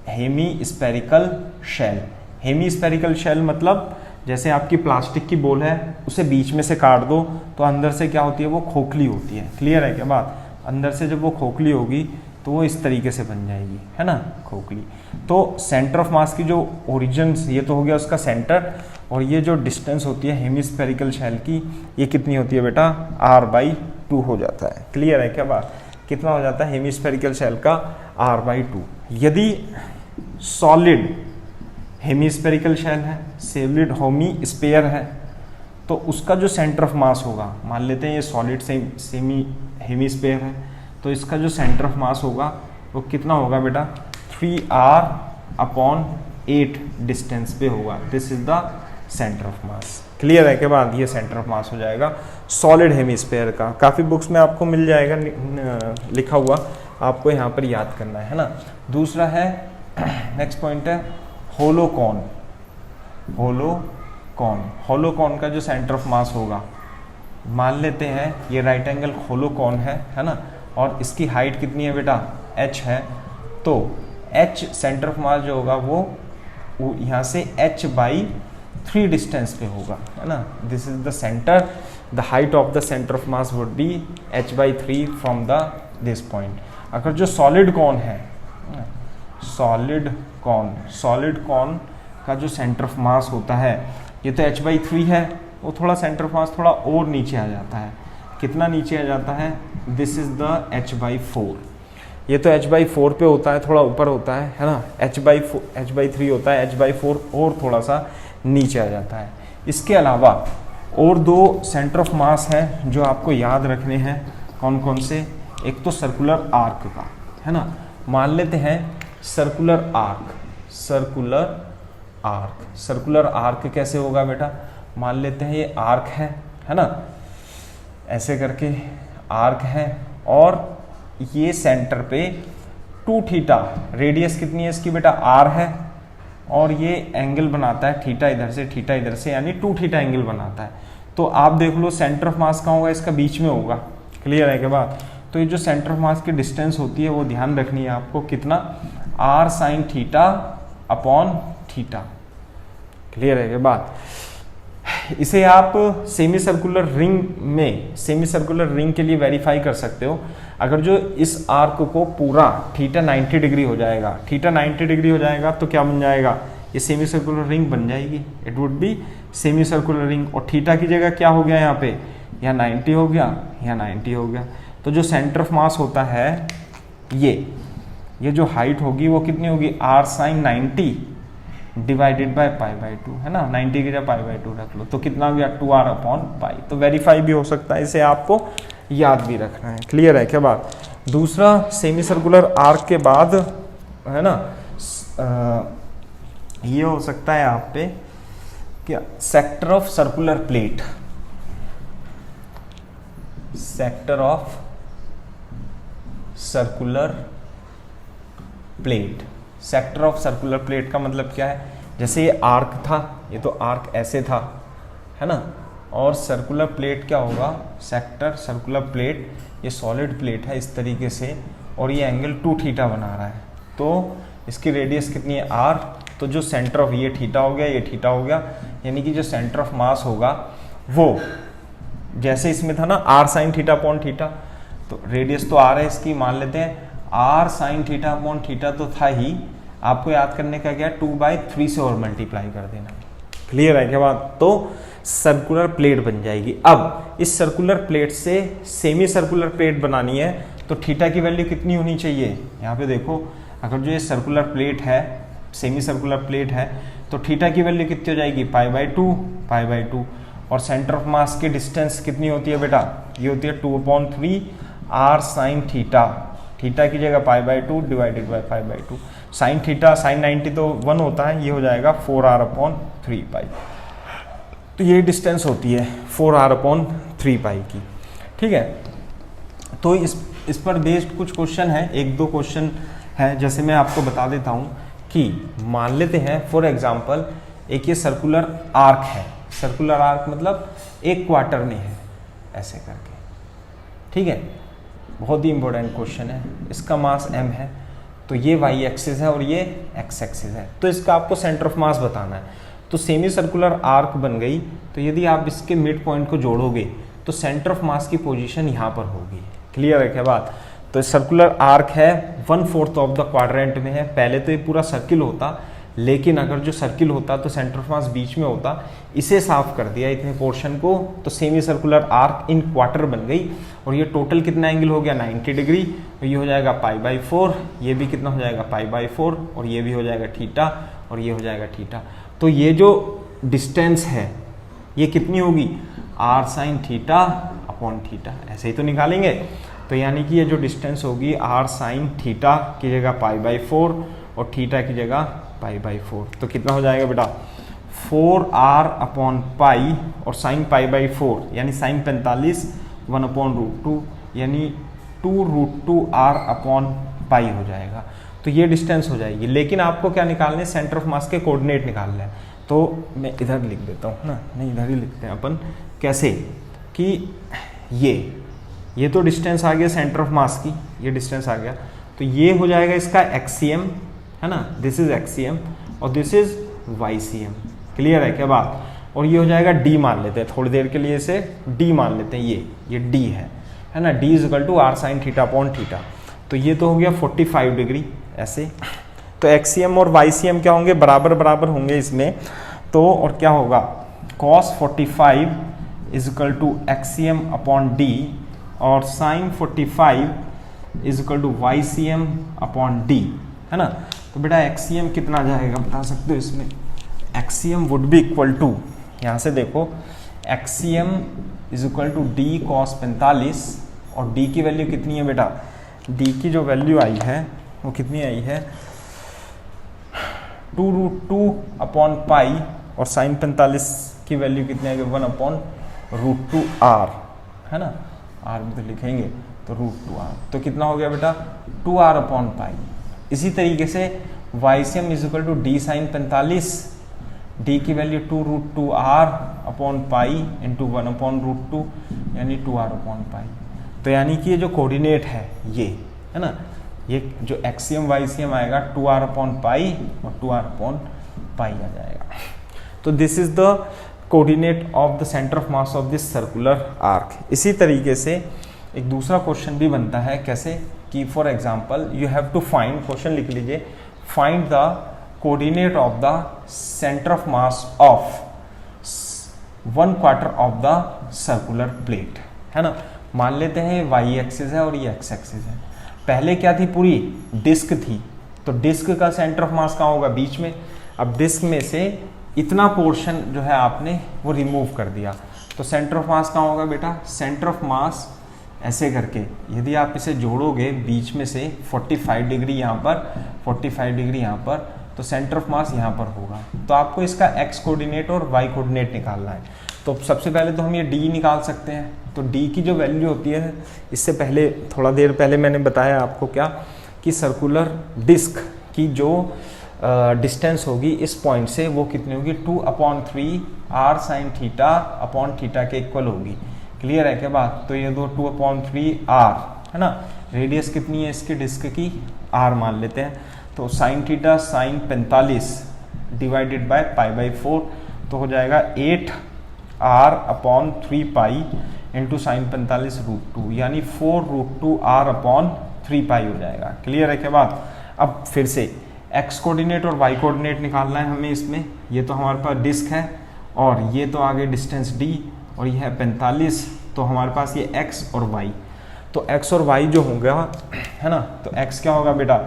[SPEAKER 1] Hemi spherical shell, hemi spherical shell मतलब जैसे आपकी प्लास्टिक की बॉल है, उसे बीच में से काट दो तो अंदर से क्या होती है, वो खोखली होती है। क्लियर है क्या बात। अंदर से जब वो खोखली होगी तो वो इस तरीके से बन जाएगी, है ना, खोखली। तो सेंटर ऑफ मास की जो ओरिजिन, ये तो हो गया उसका सेंटर, और ये जो डिस्टेंस होती है हेमिस्फेरिकल शेल की, ये कितनी होती है बेटा, r/2 हो जाता है। क्लियर है क्या बात। कितना हो जाता है हेमिस्फेरिकल शेल का, r/2। यदि सॉलिड हेमिस्फेरिकल शेल है, सॉलिड होमी स्पेयर है, तो उसका जो सेंटर ऑफ मास होगा, मान लेते हैं ये सॉलिड सेमी हेमिस्फेयर है, तो इसका जो सेंटर ऑफ मास होगा वो कितना होगा बेटा, 3r/8 डिस्टेंस पे होगा। This is the centre of mass. Clear है के बाद ये सेंटर ऑफ मास हो जाएगा सॉलिड हेमिस्फीयर का। काफ़ी बुक्स में आपको मिल जाएगा लिखा हुआ, आपको यहाँ पर याद करना है ना। दूसरा है, नेक्स्ट पॉइंट है होलोकॉन। होलोकॉन का जो सेंटर ऑफ मास होगा, मान लेते हैं ये राइट एंगल होलोकॉन है ना, और इसकी हाइट कितनी है बेटा, h है। तो h सेंटर ऑफ मास जो होगा वो यहाँ से h/3 डिस्टेंस पे होगा, है ना। This is the centre, the height of the centre of mass would be h/3 from the this point. अगर जो सॉलिड कॉन है, सॉलिड कॉन का जो सेंटर ऑफ मास होता है, ये तो h/3 है, वो थोड़ा सेंटर ऑफ मास थोड़ा और नीचे आ जाता है। कितना नीचे आ जाता है, दिस इज द h/4। ये तो h/4 पे होता है, थोड़ा ऊपर होता है ना। h/3 होता है, h/4 और थोड़ा सा नीचे आ जाता है। इसके अलावा और दो सेंटर ऑफ मास हैं जो आपको याद रखने हैं। कौन कौन से, एक तो सर्कुलर आर्क का, है ना। मान लेते हैं सर्कुलर आर्क कैसे होगा बेटा, मान लेते हैं ये आर्क है ना, ऐसे करके आर्क है, और ये सेंटर पे 2θ, रेडियस कितनी है इसकी बेटा, r है, और ये एंगल बनाता है थीटा इधर से, यानी 2θ एंगल बनाता है। तो आप देख लो सेंटर ऑफ मास कहाँ होगा, इसका बीच में होगा। क्लियर है के बाद, तो ये जो सेंटर ऑफ मास की डिस्टेंस होती है वो ध्यान रखनी है आपको, कितना, r sin θ/θ। क्लियर है के बाद, इसे आप सेमी सर्कुलर रिंग के लिए वेरीफाई कर सकते हो। अगर जो इस आर्क को पूरा थीटा 90 डिग्री हो जाएगा, तो क्या बन जाएगा, ये सेमी सर्कुलर रिंग बन जाएगी। It would be semi circular ring. और थीटा की जगह क्या हो गया यहाँ पे, यहाँ 90 हो गया, यहाँ 90 हो गया। तो जो सेंटर ऑफ मास होता है, ये जो हाइट होगी वो कितनी होगी, r sin 90 डिवाइडेड बाय π/2, है ना। 90 की जगह π/2 रख लो, तो कितना हो गया, 2r/π। तो वेरीफाई भी हो सकता है, इसे आपको याद भी रखना है। क्लियर है क्या बात। दूसरा, सेमी सर्कुलर आर्क के बाद, है ना, ये हो सकता है आप पे क्या, sector of circular plate. Sector of circular plate का मतलब क्या है, जैसे ये आर्क था, ये तो आर्क ऐसे था, है ना, और सर्कुलर प्लेट क्या होगा, सेक्टर सर्कुलर प्लेट, ये सॉलिड प्लेट है इस तरीके से, और ये एंगल 2θ बना रहा है। तो इसकी रेडियस कितनी है, r। तो जो सेंटर ऑफ, ये थीटा हो गया, ये थीटा हो गया, यानी कि जो सेंटर ऑफ मास होगा वो, जैसे इसमें था ना r sin θ/θ, तो रेडियस तो r है इसकी, मान लेते हैं r sin θ/θ तो था ही, आपको याद करने का क्या, 2/3 से और मल्टीप्लाई कर देना। क्लियर है क्या बात। तो सर्कुलर प्लेट बन जाएगी। अब इस सर्कुलर प्लेट से सेमी सर्कुलर प्लेट बनानी है, तो थीटा की वैल्यू कितनी होनी चाहिए, यहाँ पे देखो, अगर जो ये सर्कुलर प्लेट है, सेमी सर्कुलर प्लेट है, तो थीटा की वैल्यू कितनी हो जाएगी, π/2। और सेंटर ऑफ मास की डिस्टेंस कितनी होती है बेटा, ये होती है 2/3 r sin θ। थीटा की जगह π/2 डिवाइडेड बाय π/2। sin θ, sin 90 तो 1 होता है, ये हो जाएगा 4r/3π। तो ये डिस्टेंस होती है 4r/3π की। ठीक है, तो इस पर बेस्ड कुछ क्वेश्चन है, एक दो क्वेश्चन है, जैसे मैं आपको बता देता हूँ कि मान लेते हैं फॉर एग्जांपल, एक ये सर्कुलर आर्क है, सर्कुलर आर्क मतलब एक क्वार्टर में है, ऐसे करके। ठीक है, बहुत ही इंपॉर्टेंट क्वेश्चन है। इसका मास m है, तो ये y एक्सिस है और ये x एक्सिस है, तो इसका आपको सेंटर ऑफ मास बताना है। तो सेमी सर्कुलर आर्क बन गई, तो यदि आप इसके मिड पॉइंट को जोड़ोगे तो सेंटर ऑफ मास की पोजीशन यहाँ पर होगी। क्लियर है क्या बात। तो सर्कुलर आर्क है 1/4 ऑफ द क्वाड्रेंट में है। पहले तो ये पूरा सर्किल होता, लेकिन अगर जो सर्किल होता तो सेंटर ऑफ मास बीच में होता, इसे साफ कर दिया इतने पोर्शन को, तो सेमी सर्कुलर आर्क इन क्वार्टर बन गई। और ये टोटल कितना एंगल हो गया, 90 डिग्री। तो ये हो जाएगा π/4, ये भी कितना हो जाएगा π/4, और ये भी हो जाएगा थीटा, और ये हो जाएगा थीटा। तो ये जो डिस्टेंस है ये कितनी होगी, r sin θ/θ। ऐसे ही तो निकालेंगे, तो यानी कि ये जो डिस्टेंस होगी आर साइन थीटा की जगह π/4 और थीटा की जगह π/4, तो कितना हो जाएगा बेटा 4r/π और साइन π/4 यानी साइन 45 1/√2 यानी 2√2r/π हो जाएगा। तो ये डिस्टेंस हो जाएगी, लेकिन आपको क्या निकालने हैं, सेंटर ऑफ मास के कोऑर्डिनेट निकालने हैं। तो मैं इधर लिख देता हूँ ना, नहीं इधर ही लिखते हैं अपन। कैसे कि ये तो डिस्टेंस आ गया सेंटर ऑफ मास की, ये डिस्टेंस आ गया, तो ये हो जाएगा इसका एक्सीएम, है ना, दिस इज एक्सीएम और दिस इज वाईसीएम। क्लियर है क्या बात? और ये हो जाएगा डी मान लेते हैं, थोड़ी देर के लिए इसे डी मान लेते हैं, ये डी है ना, D is equal to R sine theta upon theta. तो ये तो हो गया 45 डिग्री ऐसे। तो एक्सीएम और वाईसीएम क्या होंगे, बराबर बराबर होंगे इसमें। तो और क्या होगा, cos 45 is equal to XCM upon d और sine 45 is equal to YCM upon d, है ना। तो बेटा एक्सीएम कितना जाएगा बता सकते हो इसमें? XCM would be equal to, यहाँ से देखो, XCM is equal to d cos 45 और डी की वैल्यू कितनी है बेटा? डी की जो वैल्यू आई है वो कितनी आई है, 2√2/π और साइन 45 की वैल्यू कितनी आएगी, 1/√2r, है ना, r भी तो लिखेंगे, तो √2r, तो कितना हो गया बेटा 2r/π। इसी तरीके से YCM is equal to d sine 45, d की वैल्यू 2√2r/π इंटू 1/√2 यानी 2r/π। तो यानी कि ये जो कोऑर्डिनेट है ये, है ना, ये जो एक्सीएम वाईसीएम आएगा 2r/π और 2r/π आ जाएगा। तो this is the coordinate of the centre of mass of this circular arc. इसी तरीके से एक दूसरा क्वेश्चन भी बनता है, कैसे कि for example you have to find, question लिख लीजिए, find the coordinate of the centre of mass of 1/4 of the circular plate, है ना। मान लेते हैं वाई एक्सिस है और ये एक्स एक्सिस है। पहले क्या थी, पूरी डिस्क थी, तो डिस्क का सेंटर ऑफ मास कहाँ होगा, बीच में। अब डिस्क में से इतना पोर्शन जो है आपने वो रिमूव कर दिया, तो सेंटर ऑफ मास कहाँ होगा बेटा? सेंटर ऑफ मास ऐसे करके यदि आप इसे जोड़ोगे बीच में से 45 डिग्री यहाँ पर, 45 डिग्री यहाँ पर, तो सेंटर ऑफ मास यहाँ पर होगा। तो आपको इसका एक्स कोऑर्डिनेट और वाई कोऑर्डिनेट निकालना है। तो सबसे पहले तो हम ये डी निकाल सकते हैं। तो डी की जो वैल्यू होती है, इससे पहले थोड़ा देर पहले मैंने बताया आपको क्या, कि सर्कुलर डिस्क की जो डिस्टेंस होगी इस पॉइंट से वो कितनी होगी, 2/3 r sign theta upon theta के इक्वल होगी। क्लियर है क्या बात? तो ये दो 2/3 r, है ना, रेडियस कितनी है इसकी डिस्क की, r मान लेते हैं। तो sine theta sine 45 divided by π/4, तो हो जाएगा 8r/3π इंटू साइन 45 √2 यानी 4√2r/3π हो जाएगा। क्लियर है क्या बात? अब फिर से एक्स कोऑर्डिनेट और वाई कोऑर्डिनेट निकालना है हमें इसमें। ये तो हमारे पास डिस्क है और ये तो आगे डिस्टेंस d और ये है 45, तो हमारे पास ये x और y। तो x और y जो होगा, है ना, तो x क्या होगा बेटा,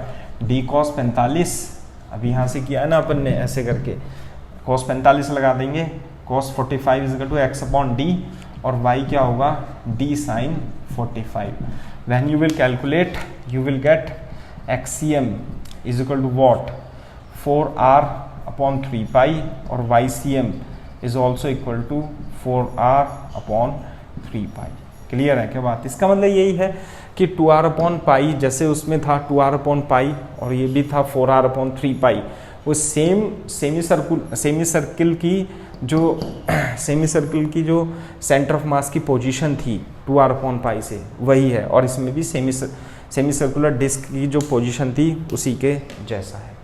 [SPEAKER 1] d cos 45, अभी यहाँ से किया है ना अपन ने ऐसे करके, cos 45 लगा देंगे, cos 45 is equal to x/d और y क्या होगा, d sin 45। When you will calculate you will get XCM is equal to what, 4r/3π और YCM is also equal to 4r/3π। Clear है क्या बात? इसका मतलब यही है कि 2r/π जैसे उसमें था 2r/π और ये भी था 4r/3π, वो सेमी सर्किल की जो सेंटर ऑफ मास की पोजीशन थी 2r/π से वही है, और इसमें भी सेमी सर्कुलर डिस्क की जो पोजीशन थी उसी के जैसा है।